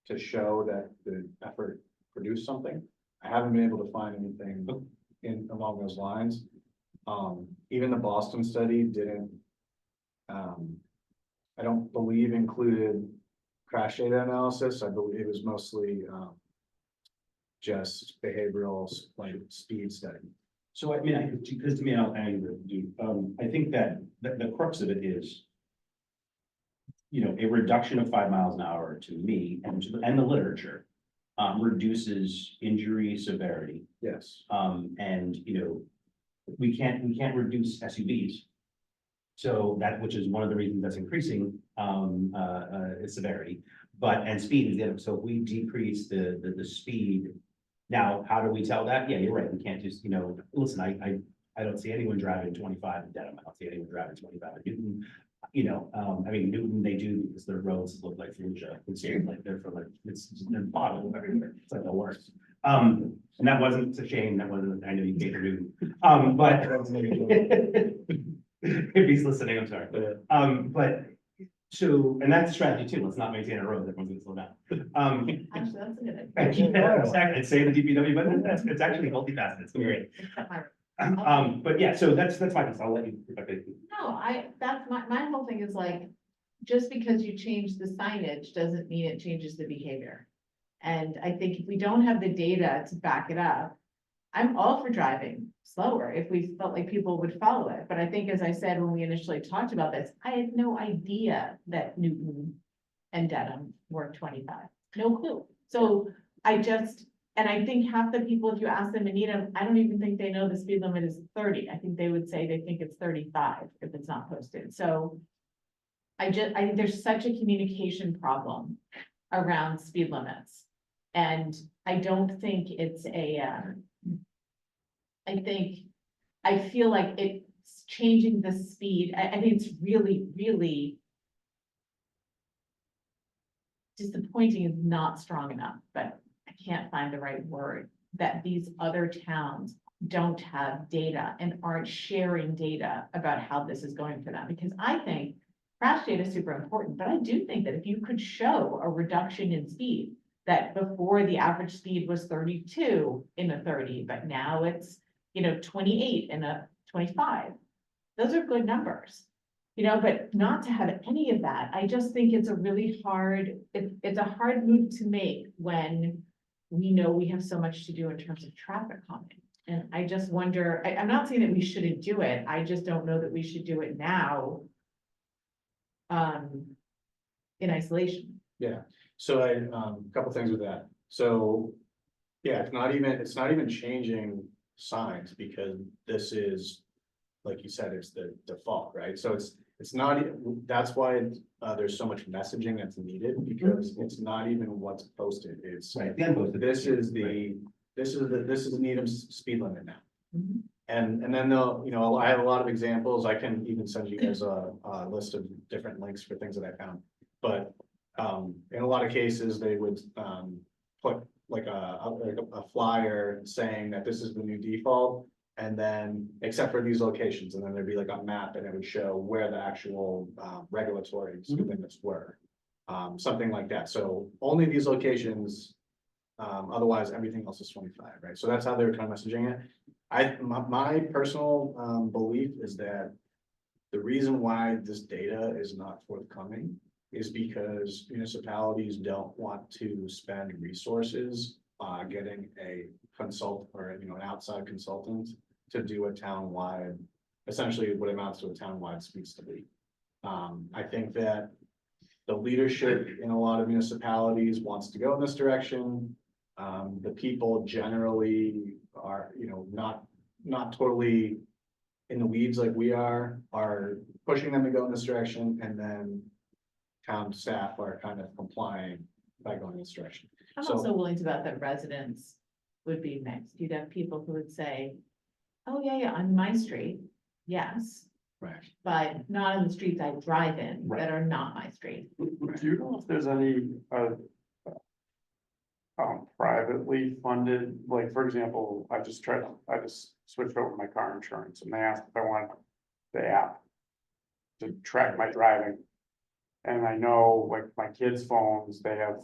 to show that the effort produced something. I haven't been able to find anything along those lines. Even the Boston study didn't, I don't believe included crash data analysis. I believe it was mostly just behavioral like speed study. So I mean, because to me, I think that the crux of it is, a reduction of 5 miles an hour to me and the literature reduces injury severity. Yes. And we can't reduce SUVs. So that, which is one of the reasons that's increasing, its severity, and speed is the other, so if we decrease the speed. Now, how do we tell that? Yeah, you're right, we can't just, listen, I don't see anyone driving 25 in Dedham, I don't see anyone driving 25 in Newton. I mean, Newton, they do, because their roads look like Fallujah, it's like they're for like, they're bottled everywhere, it's like the worst. And that wasn't a shame, I know you gave Newton, but. If he's listening, I'm sorry. But so, and that's a strategy too. Let's not maintain a road. Everyone's gonna slow down. Actually, that's a good idea. Exactly. It's saying the DPW, but it's actually multifaceted. It's great. Except my- But yeah, so that's my piece. I'll let you. No, that's my whole thing is like, just because you change the signage doesn't mean it changes the behavior. And I think if we don't have the data to back it up, I'm all for driving slower if we felt like people would follow it. But I think, as I said, when we initially talked about this, I had no idea that Newton and Dedham were 25, no clue. So and I think half the people, if you ask them in Needham, I don't even think they know the speed limit is 30. I think they would say they think it's 35 if it's not posted. So I think there's such a communication problem around speed limits. And I don't think it's I feel like it's changing the speed. I think it's really, really disappointing is not strong enough, but I can't find the right word, that these other towns don't have data and aren't sharing data about how this is going for them. Because I think crash data is super important, but I do think that if you could show a reduction in speed, that before the average speed was 32 in a 30, but now it's 28 and a 25. Those are good numbers, but not to have any of that. I just think it's a really hard, it's a hard move to make when we know we have so much to do in terms of traffic calming. And I just wonder, I'm not saying that we shouldn't do it. I just don't know that we should do it now. In isolation. Yeah, so a couple things with that. So, yeah, it's not even changing signs because this is, like you said, it's the default, right? So it's not, that's why there's so much messaging that's needed because it's not even what's posted. It's Right, the unposted. this is the Needham's speed limit now. Mhm. And then they'll, I have a lot of examples. I can even send you guys a list of different links for things that I found. But in a lot of cases, they would put like a flyer saying that this is the new default. And then, except for these locations, and then there'd be like a map and it would show where the actual regulatory limits were. Something like that. So only these locations, otherwise everything else is 25, right? So that's how they were kind of messaging it. My personal belief is that the reason why this data is not forthcoming is because municipalities don't want to spend resources getting a consult or an outside consultant to do a townwide, essentially what amounts to a townwide speed study. I think that the leadership in a lot of municipalities wants to go in this direction. The people generally are, not totally in the weeds like we are pushing them to go in this direction, and then town staff are kind of complying by going in this direction. I'm So- also willing to bet that residents would be mixed. You'd have people who would say, oh, yeah, on my street, yes, Right. but not on the streets I drive in Right. that are not my street. Do you know if there's any, privately funded, like, for example, I just switched over my car insurance and they asked if I wanted the app to track my driving. And I know, like, my kids' phones, they have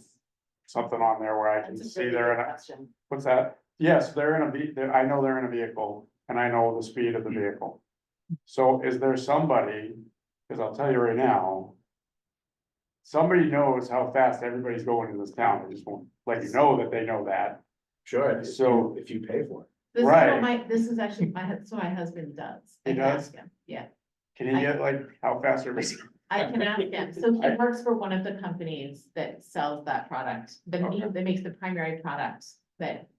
something on there where I can That's a see really they're good in a, question. what's that? Yes, they're in I know they're in a vehicle and I know the speed of the vehicle. So is there somebody, because I'll tell you right now, somebody knows how fast everybody's going in this town. They just won't let you know that they know that. Sure, So- if you pay for it. This is Right. what this is actually that's what my husband does. I He can does? ask him. Yeah, Can you get like how fast everybody's? I can ask him. So he works for one of the companies that sells that product, Okay. that makes the primary product that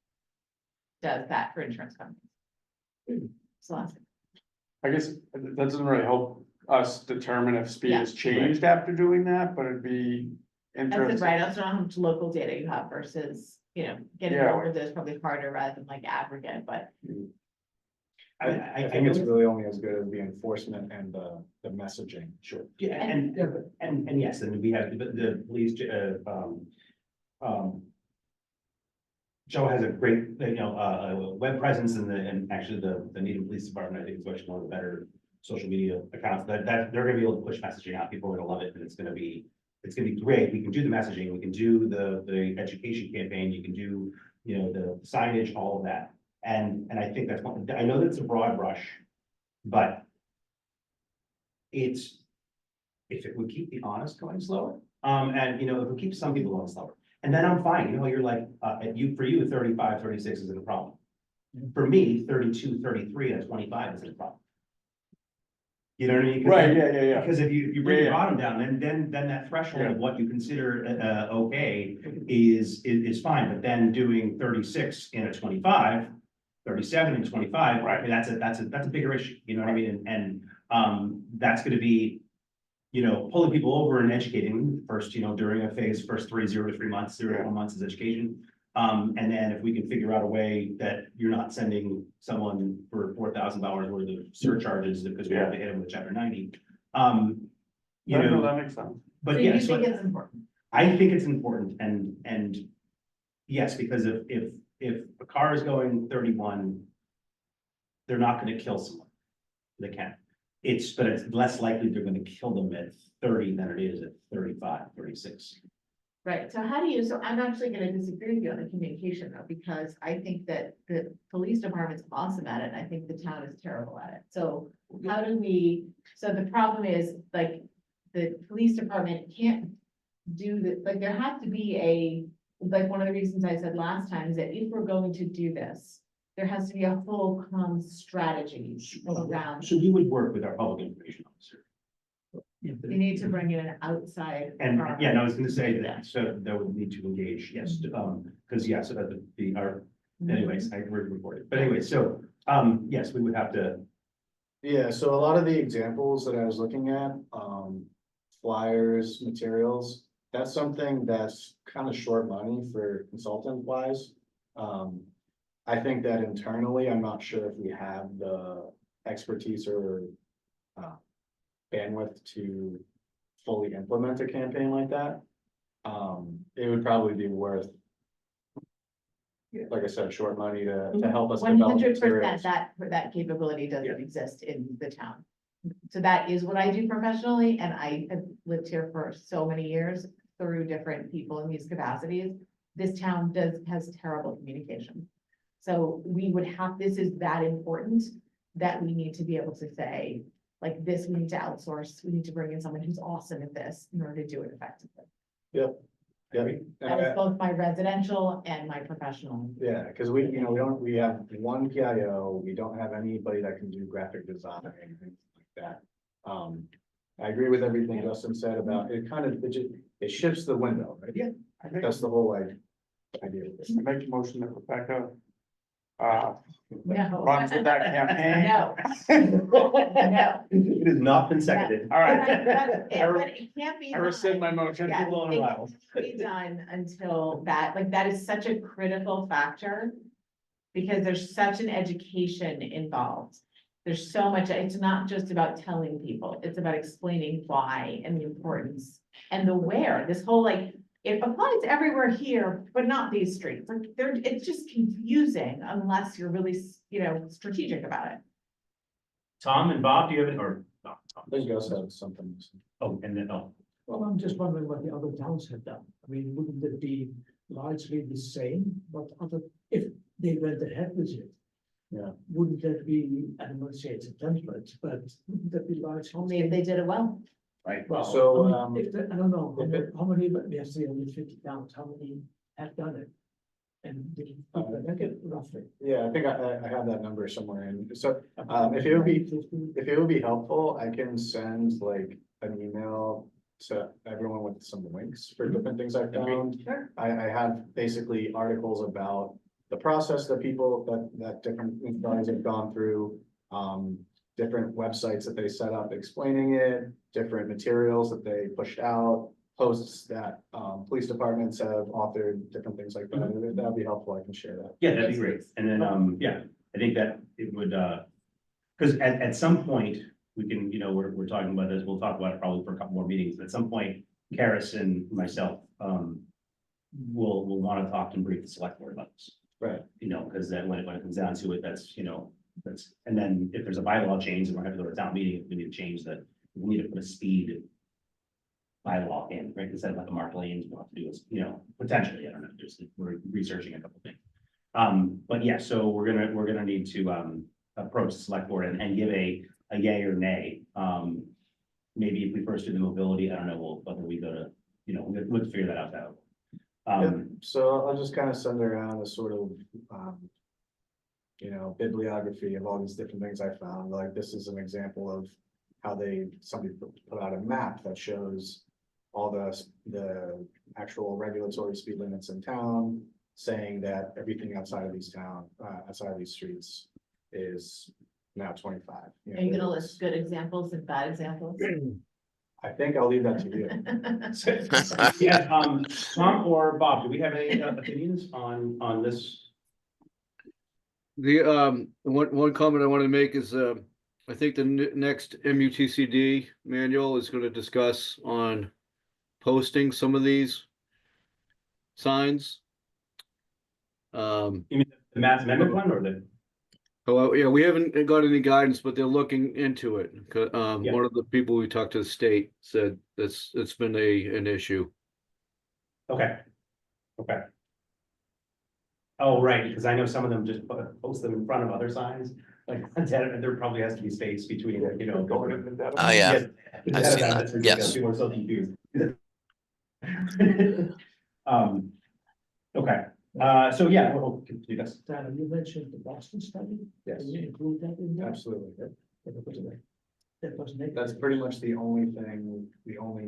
does that for insurance companies. So I guess that doesn't really help us determine if speed Yeah. has changed after doing that, but it'd be that's it, interesting. right? I don't know how much local data you have versus, getting Yeah. forward, there's probably harder rather than like aggregate, but. I think it's really only as good as the enforcement and the messaging. Sure. Yeah, and yes, and we have the police, Joe has a great, web presence and actually the Needham Police Department, I think is actually one of the better social media accounts that they're gonna be able to push messaging out. People are gonna love it and it's gonna be great. We can do the messaging, we can do the education campaign, you can do, the signage, all of that. And I think that's one, I know that's a broad brush, but if it would keep the honest going slower, and if it keeps some people going slower, and then I'm fine, you're like, for you, 35, 36 isn't a problem. For me, 32, 33, and 25 isn't a problem. You know what I mean? 'Cause Right, yeah. Because if you bring Yeah, your yeah. bottom down, then that threshold Yeah. of what you consider, okay, is fine, but then doing 36 in a 25, 37 and 25, Right. that's a bigger issue, you know what I mean? And that's gonna be, pulling people over and educating them first, during a phase, first 0 to 3 months, 0 to 1 months is education. And then if we can figure out a way that you're not sending someone for $4,000 worth of surcharges because we have to hit them with chapter 90. No, that makes sense. But So yeah, you so think it's important? I think it's important and yes, because if a car is going 31, they're not gonna kill someone. They can. But it's less likely they're gonna kill them at 30 than it is at 35, 36. Right, so so I'm actually gonna disagree with you on the communication though, because I think that the police department's awesome at it, and I think the town is terrible at it. So how do so the problem is, like, the police department can't do there has to be one of the reasons I said last time is that if we're going to do this, there has to be a whole strategy around. So you would work with our public information officer. You need to bring in an outside. And firm. yeah, no, I was gonna say that, so that would need to engage, yes, because yes, anyways, I reported, but anyway, so, yes, we would have to. Yeah, so a lot of the examples that I was looking at, flyers, materials, that's something that's kind of short money for consultant wise. I think that internally, I'm not sure if we have the expertise or bandwidth to fully implement a campaign like that. It would probably be worth, like I said, short money to help us develop 100% materials. that capability Yeah. doesn't exist in the town. So that is what I do professionally, and I have lived here for so many years through different people in these capacities. This town has terrible communication. So this is that important that we need to be able to say, like, this, we need to outsource, we need to bring in someone who's awesome at this in order to do it effectively. Yeah, That is both my residential and my professional. yeah, because we have one PIO, we don't have anybody that can do graphic design or anything like that. I agree with everything Justin said about it, it shifts the window, right? Yeah. That's the whole idea of this. I make a motion that Rebecca No. runs with that campaign. No. No. It has not been seconded. All right. But it can't be. I rescind my motion. Yeah, Too long it while. can't be done until that is such a critical factor. Because there's such an education involved. There's so much, it's not just about telling people, it's about explaining why and the importance and the where, this whole it applies everywhere here, but not these streets. It's just confusing unless you're really, strategic about it. Tom and Bob, do you have it, or? No, Tom. I think Gus had something. Oh, and then, oh, Well, I'm just wondering what the other towns have done. I mean, wouldn't it be largely the same, if they went ahead with it? Yeah. Wouldn't that be, I don't want to say it's a template, but wouldn't that be largely? Only if they did it well. right. Well, So, I don't know, if how many, we have 350 towns, how many have done it? And did you get roughly? Yeah, I think I have that number somewhere in, so, if it would be helpful, I can send like an email to everyone with some links for different things I've found. Sure. I have basically articles about the process that people, that different guys have gone through. different websites that they set up explaining it, different materials that they pushed out, posts that, police departments have authored, different things like that. That'd be helpful. I can share that. Yeah, that'd be great. And then, yeah, I think that it would, because at some point, we can, we're talking about this, we'll talk about it probably for a couple more meetings, but at some point, Karis and myself, will want to talk and brief the select board about this. Right. Because then when it comes down to it, that's, and then if there's a bylaw change and we're having to go to a town meeting, we need to change that, we need to put a speed bylaw in, right, instead of like a Mark Lane's, we'll have to do is, potentially, I don't know, just, we're researching a couple things. But yeah, so we're gonna need to, approach the select board and give a yay or nay. Maybe if we first do the mobility, I don't know, whether we go to, we'll figure that out though. So I'll just kind of send around a sort of, bibliography of all these different things I found. Like, this is an example of how somebody put out a map that shows all the actual regulatory speed limits in town, saying that everything outside of these streets is now 25. Are you gonna list good examples and bad examples? I think I'll leave that to you. Yeah, Tom or Bob, do we have any opinions on this? The one comment I want to make is I think the next MUTCD manual is going to discuss on posting some of these signs. You mean the Matt's amendment one or the? Oh, yeah, we haven't got any guidance, but they're looking into it. Yeah. One of the people we talked to the state said it's been an issue. Okay. Oh, right, because I know some of them just post them in front of other signs, like, there probably has to be space between, Oh, yeah. I've seen that, yes. People are so confused. Okay, so yeah, we'll do this. Dana, you mentioned the Boston study. Yes. Can you include that in there? Absolutely. That was negative. That's pretty much the only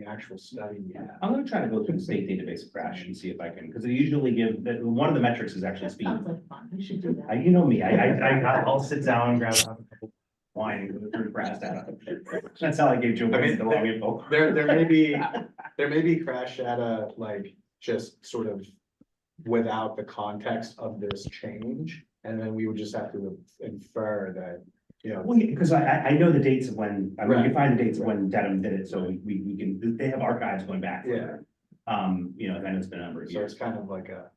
actual study. Yeah, I'm gonna try to go through the state database of crash and see if I can, because they usually give, one of the metrics is actually speed. Sounds like fun, we should do that. You know me, I'll sit down and grab a couple wine and go through crash data. That's how I gave Joe I mean, the wrong info. There may be crash data, like, just sort of without the context of this change, and then we would just have to infer that, Well, because I know the dates of when, I mean, you Right. find the dates of when Dedham did it, so we can, they have archives going back. Yeah. further. And then it's been a number of so years. it's kind of like a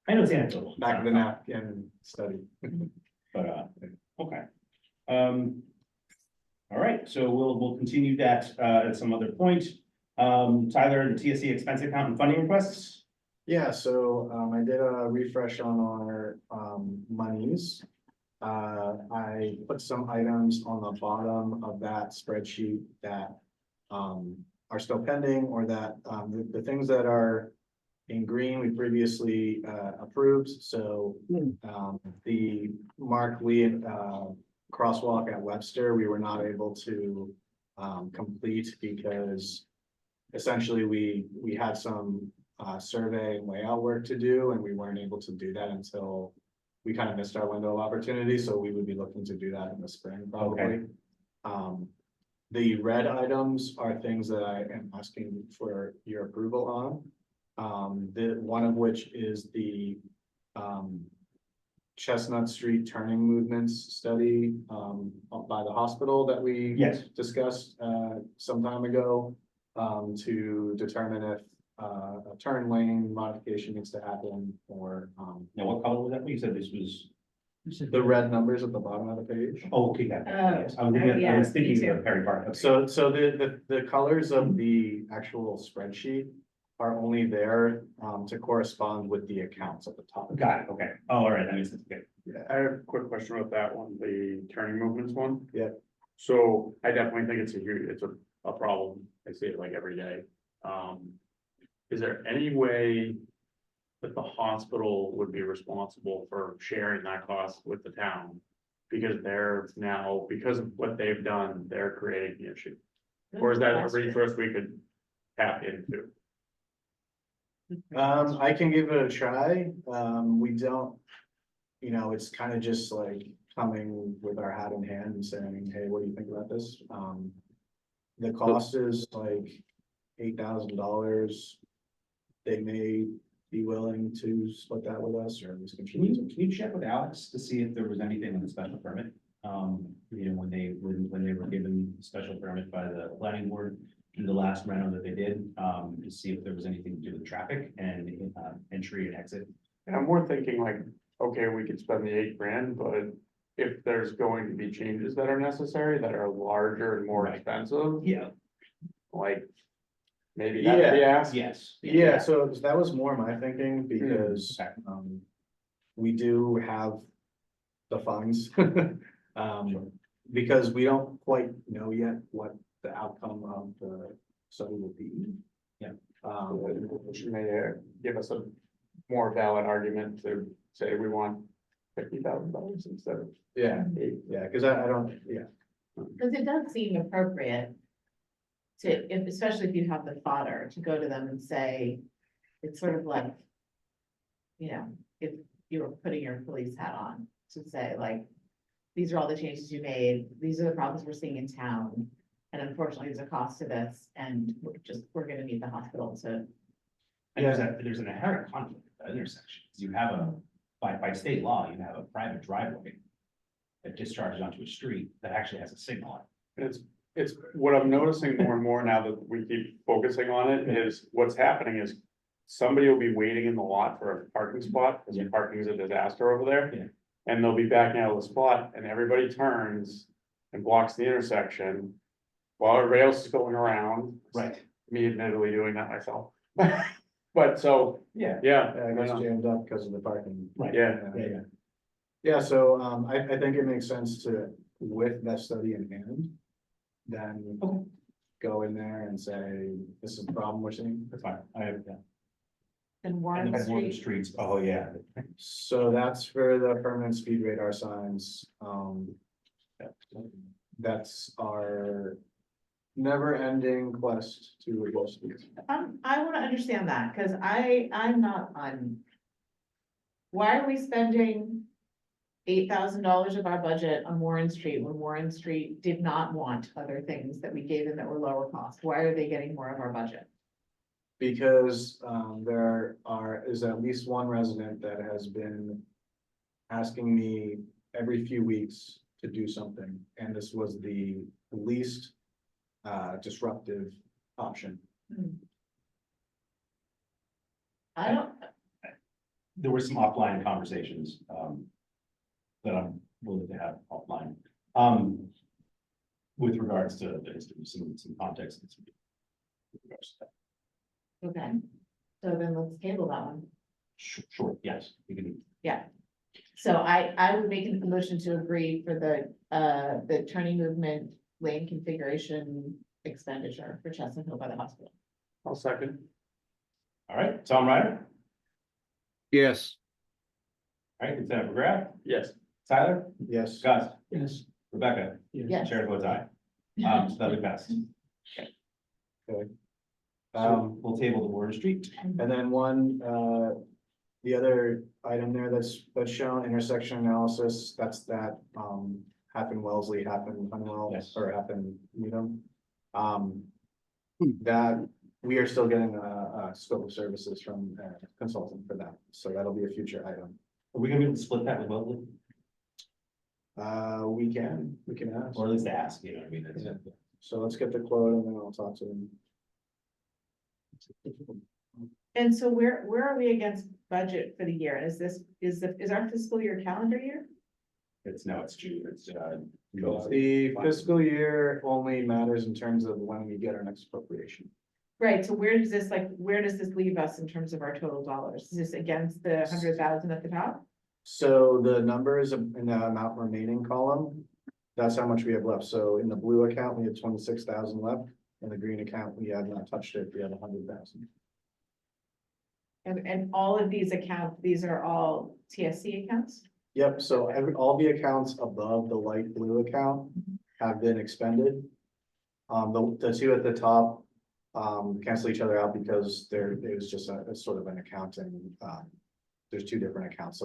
I know it's anecdotal. back of the napkin study. But, okay. All right, so we'll continue that, at some other point. Tyler, the TSC expense account and funding requests? Yeah, so I did a refresh on our monies. I put some items on the bottom of that spreadsheet that are still pending, or that the things that are in green, we previously approved. So the Mark Lee crosswalk at Webster, we were not able to complete because essentially we had some survey and layout work to do, and we weren't able to do that until we kind of missed our window of opportunity, so we would be looking to do that in the spring probably. The red items are things that I am asking for your approval on. The one of which is the Chestnut Street turning movements study by the hospital that we Yes. discussed some time ago, to determine if a turn lane modification needs to happen, or Now, what color was that? You said this was, the red numbers at the bottom of the page. oh, okay, got it. Yes, I was yeah, me thinking too. of Perry Park. Okay. So the colors of the actual spreadsheet are only there to correspond with the accounts at the top. Got it, okay. Oh, all right, that makes sense, okay. I have a quick question about that one, the turning movements one. Yeah. So I definitely think it's a problem. I see it like every day. Is there any way that the hospital would be responsible for sharing that cost with the town? Because they're now, because of what they've done, they're creating the issue. Or is that a resource we could tap into? I can give it a try. We don't, it's kind of just like coming with our hat in hand and saying, hey, what do you think about this? The cost is like $8,000. They may be willing to split that with us, or at least Can contribute. you check with Alex to see if there was anything in the special permit? When they were given the special permit by the planning board in the last round that they did, to see if there was anything to do with traffic and entry and exit. And I'm more thinking like, okay, we could spend the $8,000, but if there's going to be changes that are necessary, that are larger and more Right. expensive, Yeah. like. Maybe that's the ask. Yes. Yeah, so that was more my thinking because, Okay. we do have the funds. Because we don't quite know yet what the outcome of the study will be. Yeah. Which may give us a more valid argument to say we want $50,000 instead of Yeah, $8,000. yeah, because I don't, yeah, Because it does seem appropriate to, especially if you have the fodder, to go to them and say, it's sort of like, if you were putting your police hat on, to say like, these are all the changes you made, these are the problems we're seeing in town, and unfortunately, there's a cost to this, and we're gonna need the hospital to. And there's an inherent conflict at the intersection. You have by state law, you have a private driveway that discharges onto a street that actually has a signal on it. It's what I'm noticing more and more now that we keep focusing on it is what's happening is. Somebody will be waiting in the lot for a parking spot, because Yeah. parking is a disaster over there. Yeah. And they'll be backing out of the spot and everybody turns and blocks the intersection. While everybody else is going around. Right. Me admittedly doing that myself. But so, Yeah. yeah, I guess jammed up because of the parking. Right. yeah, Yeah. Yeah, so, I think it makes sense to, with that study in hand, then Okay. go in there and say, this is a problem we're seeing. That's fine. I have, yeah. And And Warren then Warren Street, Streets, oh, yeah. So that's for the permanent speed radar signs. That's our never-ending quest to reduce speeds. I wanna understand that, cause I'm not on. Why are we spending $8,000 of our budget on Warren Street when Warren Street did not want other things that we gave them that were lower cost? Why are they getting more of our budget? Because is at least one resident that has been asking me every few weeks to do something, and this was the least disruptive option. I don't, There were some offline conversations, that I'm willing to have offline. With regards to, there's some context. With regards to that. okay, so then let's table that one. Sure, yes, we can. Yeah. So I would make a motion to agree for the turning movement lane configuration expenditure for Chestnut Hill by the hospital. I'll second. All right, Tom Ryder, Yes, all right, Lieutenant McGrath, Yes. Tyler, Yes. Gus, Yes. Rebecca, Yes. Chair votes aye. So that'll be passed. So we'll table the Warren Street. And then the other item there that's shown, intersection analysis, that's that, half in Wellesley, half in Honeywell, Yes. or half in Needham. That we are still getting a scope of services from a consultant for that, so that'll be a future item. Are we gonna be able to split that with Wellesley? We can ask, Or at least ask, you know what I mean? That's- Yeah. So let's get the quote and then I'll talk to them. And so where are we against budget for the year? Is our fiscal year calendar year? It's June, it's, The fiscal year only matters in terms of when we get our next appropriation. Right, so where does this leave us in terms of our total dollars? Is this against the 100,000 at the top? So the numbers in the amount remaining column, that's how much we have left. So in the blue account, we have 26,000 left. In the green account, we have not touched it. We have 100,000. And all of these accounts, these are all TSC accounts? Yep, so all the accounts above the light blue account have been expended. The two at the top cancel each other out because there's just a sort of an accounting, there's two different accounts.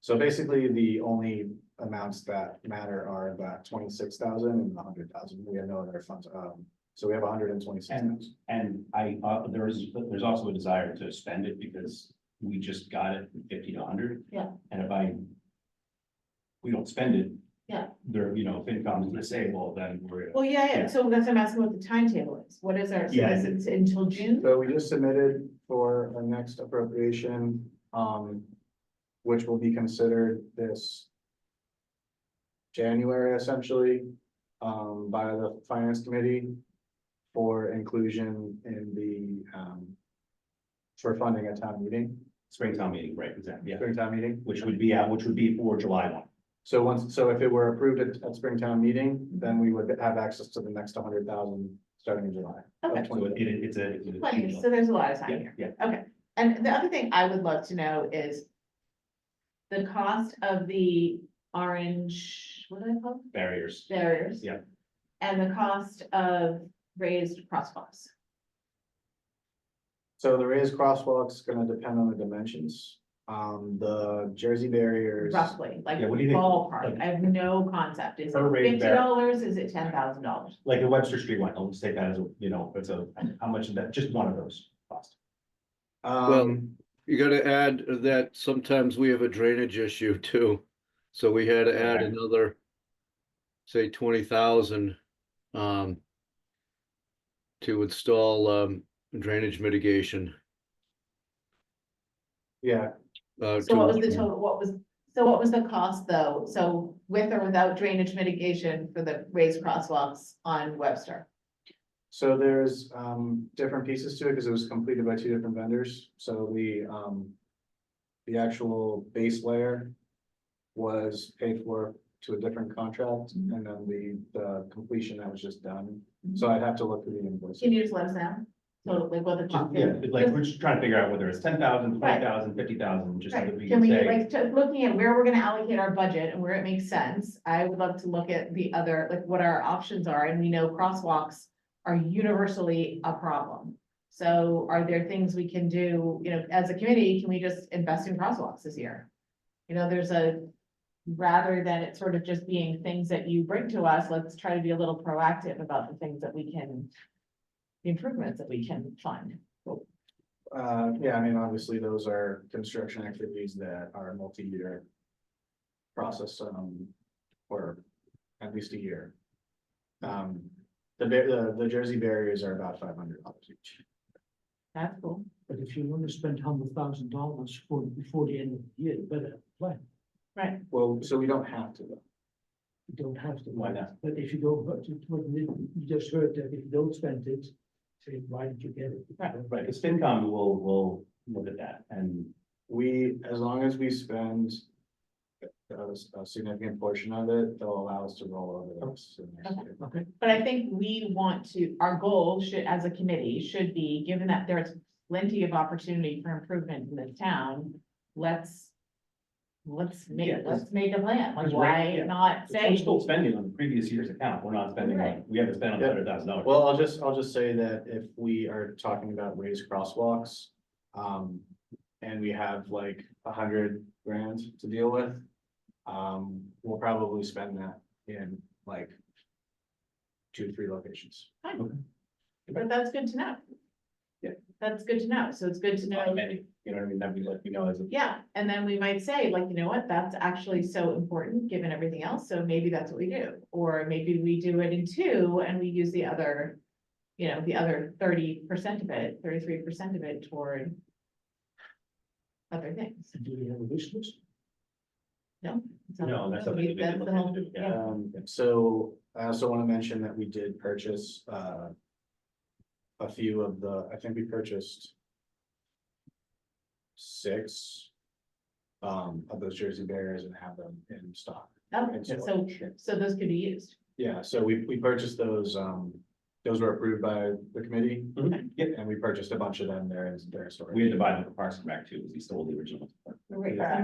So basically the only amounts that matter are about 26,000 and 100,000. We have no other funds, so we have 126,000. And there's also a desire to spend it because we just got it from 50 to 100. Yeah. And we don't spend it. Yeah. There, FinCom is gonna say, well, then we're. Well, yeah, Yeah. so that's, I'm asking what the timetable is. What is our, so Yeah. is it until June? So we just submitted for a next appropriation, which will be considered this January essentially, by the finance committee for inclusion in the, for funding a town meeting, Springtown meeting, right, exactly, yeah, spring town meeting. which would be for July 1. So if it were approved at Springtown meeting, then we would have access to the next 100,000 starting in July. of Okay. So 2020. it's a. Plenty, so there's a lot of time Yeah, here. yeah. Okay, and the other thing I would love to know is the cost of the orange, what do I call them? Barriers. Barriers. Yeah. And the cost of raised crosswalks. So the raised crosswalk's gonna depend on the dimensions. The Jersey barriers. Roughly, like Yeah, what do you think? ballpark, I have no concept, is Per it raised $50, is it $10,000? Like the Webster Street one, I'll just take that as how much of that, just one of those cost. You gotta add that sometimes we have a drainage issue too. So we had to add Okay. another, say 20,000, to install, drainage mitigation. Yeah, So what was the total, what was the cost though, so with or without drainage mitigation for the raised crosswalks on Webster? so there's different pieces to it because it was completed by 2 different vendors. So the actual base layer was paid for to a different contract, and then the completion that was just done. So I'd have to look through the invoice. Can you just let us know? So like what the Just, cost yeah, is? like, we're just trying to figure out whether it's 10,000, Right. 20,000, 50,000, just so Right, that we can can we, say. like, looking at where we're gonna allocate our budget and where it makes sense, I would love to look at the other, like, what our options are, and we know crosswalks are universally a problem. So are there things we can do, as a committee, can we just invest in crosswalks this year? Rather than it sort of just being things that you bring to us, let's try to be a little proactive about the things that we can, the improvements that we can fund. Yeah, I mean, obviously, those are construction activities that are a multi-year process, or at least a year. The Jersey barriers are about $500 each. That's cool. But if you want to spend $100,000 before the end of the year, you better plan. Right, Well, so we don't have to, though. You don't have to. Why not? But if you don't, but you just heard that if you don't spend it, say, why did you get it? Right, the FinCom will look at that, and As long as we spend a significant portion of it, they'll allow us to roll over those. to next Okay. year. Okay, but I think we want to, our goal should, as a committee, should be, given that there's plenty of opportunity for improvement in this town, let's make Yeah, a plan, like, Because why right, yeah. not we're say? still spending on the previous year's account, we're not spending Right. on, we haven't spent on the Yeah. $100,000. Well, I'll just say that if we are talking about raised crosswalks, and we have like $100,000 to deal with, we'll probably spend that in like 2 to 3 locations. Fine. But that's good to know. Yeah. That's good to know, so it's good to know. Maybe, you know what I mean, that we let you know as a. Yeah, and then we might say, like, you know what, that's actually so important, given everything else, so maybe that's what we do. Or maybe we do it in 2 and we use the other, the other 30% of it, 33% of it toward other things. and do we have a wish list? No? No, that's something we That's can the look whole, into, yeah. So I also want to mention that we did purchase, a few of I think we purchased 6 of those Jersey barriers and have them in stock. Okay, so those could be used. Yeah, so we purchased those were approved by the committee, Yep, and we purchased a bunch of them there in their storage. we had to buy them for Parks and Rec too, because he stole the original. Right, so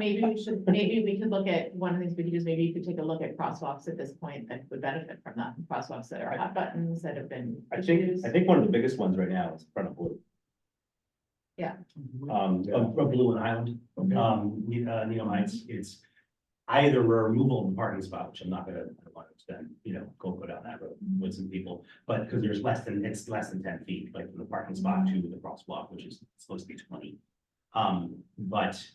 maybe we could look at, one of these videos, maybe you could take a look at crosswalks at this point that would benefit from that, crosswalks that are hot buttons that have been I think issues. one of the biggest ones right now is in front of Blue. Of Blue and Island, Needham Heights, either removal of the parking spot, which I'm not gonna, I don't want to spend, go down that road with some people. But because it's less than 10 feet, like from the parking spot to the crosswalk, which is supposed to be 20. But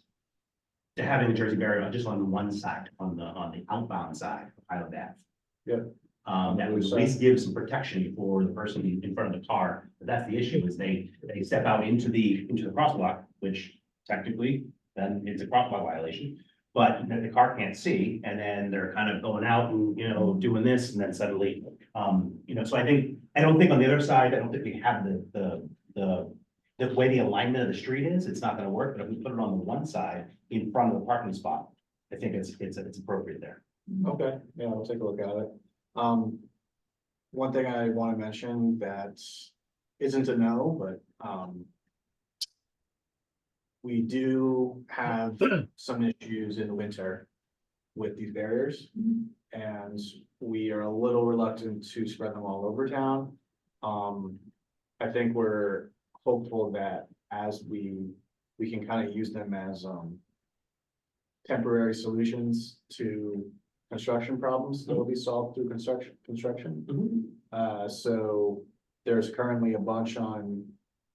to having a Jersey barrier just on one side, on the outbound side of Highland Ave. Yep. That would at least give some protection for the person in front of the car. But that's the issue, is they step out into the crosswalk, which technically then it's a crosswalk violation. But the car can't see, and then they're kind of going out and, doing this, and then suddenly, so I don't think on the other side, I don't think we have the way the alignment of the street is, it's not gonna work, but if we put it on the one side in front of the parking spot, I think it's appropriate there. Okay, yeah, I'll take a look at it. One thing I want to mention that isn't a no, but, we do have some issues in the winter with these barriers. And we are a little reluctant to spread them all over town. I think we're hopeful that as we can kind of use them as, temporary solutions to construction problems that will be solved through construction. So there's currently a bunch on,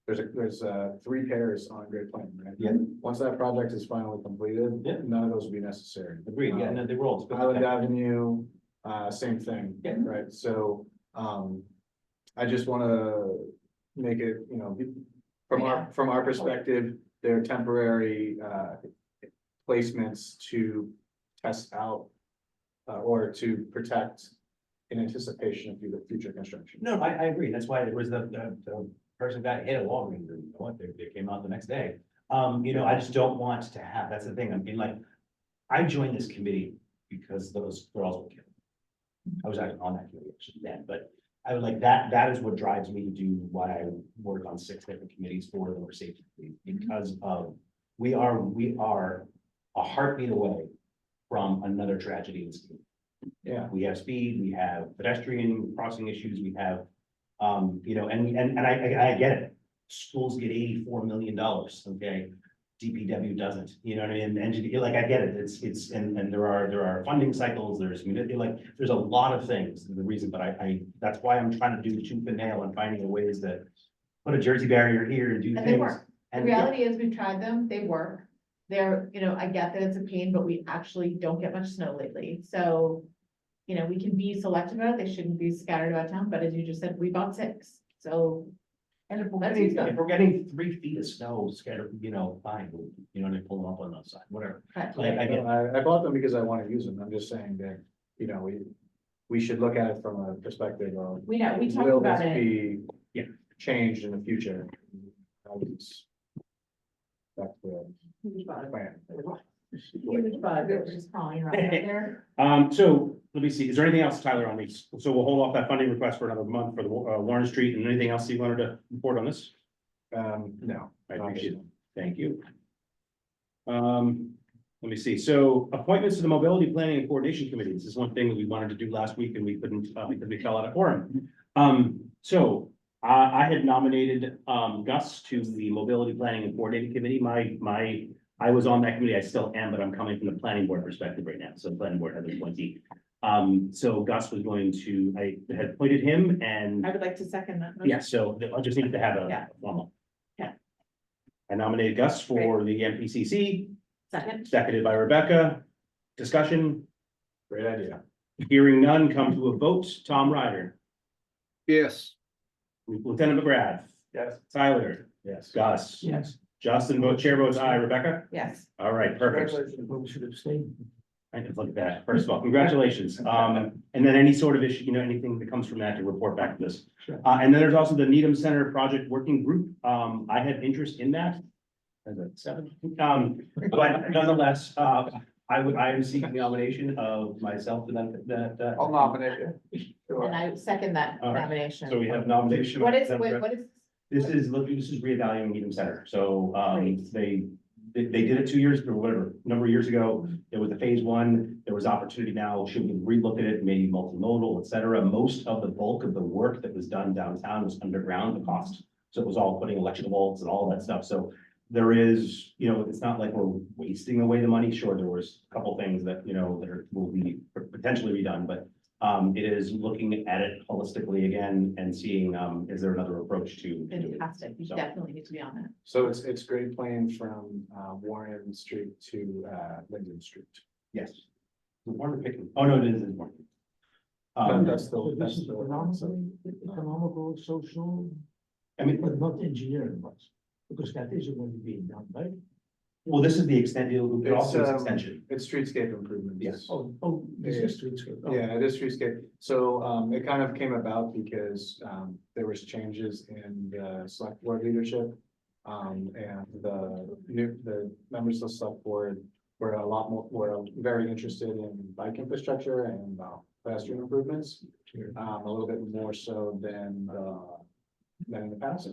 there's 3 pairs on Great Plain, right? Yeah. Once that project is finally completed, Yeah. none of those will be necessary. Agreed, yeah, no, they were all. Island Avenue, same thing. Yeah. Right, so, I just wanna make it, from our perspective, they're temporary, placements to test out, or to protect in anticipation of future construction. No, I agree. That's why there was the person got hit at Walgreens, and they came out the next day. I just don't want to have, that's the thing, I mean, like, I joined this committee because those girls were killed. I was actually on that committee actually then, but I would like that is what drives me to do why I work on 6 different committees for the River Safety Committee, because of, we are a heartbeat away from another tragedy in this community. Yeah. We have speed, we have pedestrian crossing issues, we have, and I get it. Schools get $84 million, okay? DPW doesn't, you know what I mean? Engineer, like, I get it, it's, and there are funding cycles, there's a lot of things, the reason, but that's why I'm trying to do tooth and nail and finding ways to put a Jersey barrier here and do And they things. work. The And reality is we've tried them, they work. They're, I get that it's a pain, but we actually don't get much snow lately, so. We can be selective about it, they shouldn't be scattered about town, but as you just said, we bought 6, so. And if That's used up. we're getting 3 feet of snow scattered, fine, they pull them up on the side, whatever. Correct. Like, I get, I bought them because I want to use them. I'm just saying that, we should look at it from a perspective of. We know, we talked Will about this it, be Yeah. changed in the future? That's the huge bug, plan. huge bug, that was just crawling around out there. So let me see, is there anything else, Tyler, on these? So we'll hold off that funding request for another month for the Warren Street, and anything else you wanted to report on this? No. I appreciate it. Thank you. Let me see. So appointments to the Mobility Planning and Coordination Committee. This is one thing that we wanted to do last week and we couldn't, because we fell out of quorum. So I had nominated Gus to the Mobility Planning and Coordinating Committee. I was on that committee. I still am, but I'm coming from the planning board perspective right now. So the planning board has a appointee. So Gus was going to, I had appointed him and I would like to second that. motion. yeah, so I just need to have Yeah. a formal. Yeah. I nominated Gus for the MPCC, Second, seconded by Rebecca. Discussion, Great idea. hearing none, come to a vote. Tom Ryder, Yes. Lieutenant McGrath, Yes. Tyler, Yes. Gus. Yes. Justin, chair votes aye. Rebecca? yes, All right, perfect. But we should abstain. I can look at that. First of all, congratulations. And then any sort of issue, anything that comes from that to report back to this. Sure. And then there's also the Needham Center Project Working Group. I had interest in that. As a 7. But nonetheless, I am seeking the nomination of myself to that. I'll nominate you. and I second that All right. nomination. So we have nomination. What is, wait, what is, This is reevaluating Needham Center. So, they did it 2 years or whatever, number of years ago. There was the phase 1, there was opportunity now, should we relook at it, maybe multimodal, et cetera. Most of the bulk of the work that was done downtown was underground, the cost. So it was all putting electrical bolts and all that stuff. So there is, it's not like we're wasting away the money. Sure, there was a couple things that, that will be potentially redone, but it is looking at it holistically again and seeing, is there another approach to do it? Fantastic. You So- definitely need to be on that. So it's Great Plains from Warren Street to Linden Street. Yes. The Warren picking, oh, no, it is in Warren. That's So the, this is economical, social, I mean, but not engineering ones, because that isn't going to be done, right? well, this is the extent, it also is It's, extension. it's streetscape improvements. Yes. Oh, this is streetscape. Oh. Yeah, it is streetscape. So it kind of came about because there was changes in the select board leadership. And the members of the select board were very interested in bike infrastructure and pedestrian improvements. A little bit more so than in the past.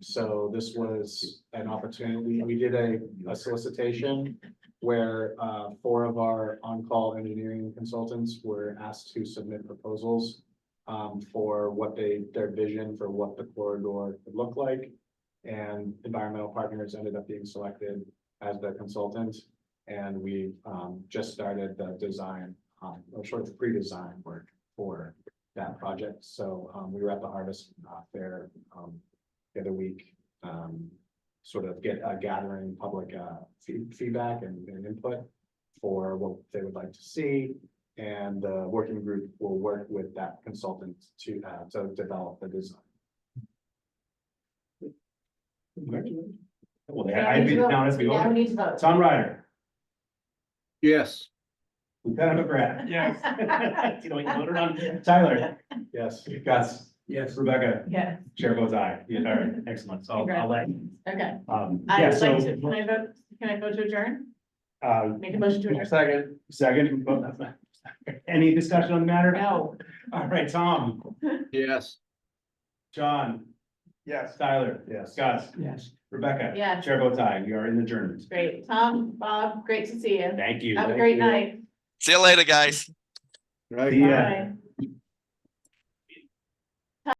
So this was an opportunity. We did a solicitation where 4 of our on-call engineering consultants were asked to submit proposals for what their vision for what the corridor would look like. And Environmental Partners ended up being selected as the consultant. And we just started the design, or sort of pre-design work for that project. So we were at the Harvest Fair the other week, sort of gathering public feedback and input for what they would like to see. And the working group will work with that consultant to develop the design. Well, I've been down as we Now we go. need to vote. Tom Ryder, Yes, Lieutenant McGrath. Yes. You know, you voted on Tyler, Yes. Gus, Yes. Rebecca, Yes, chair votes aye. Yeah, all right, excellent. So I'll let, okay. yeah, I would so, like to, can I vote to adjourn? Make a motion to adjourn? second, any discussion on the matter? No. All right, Tom, yes. John, Yes. Tyler, Yes. Gus, Yes. Rebecca. Yes. Chair votes aye. We are in adjournment. Great. Tom, Bob, great to see you. Thank you. Have a great night. See you later, guys. Right. See ya. Bye.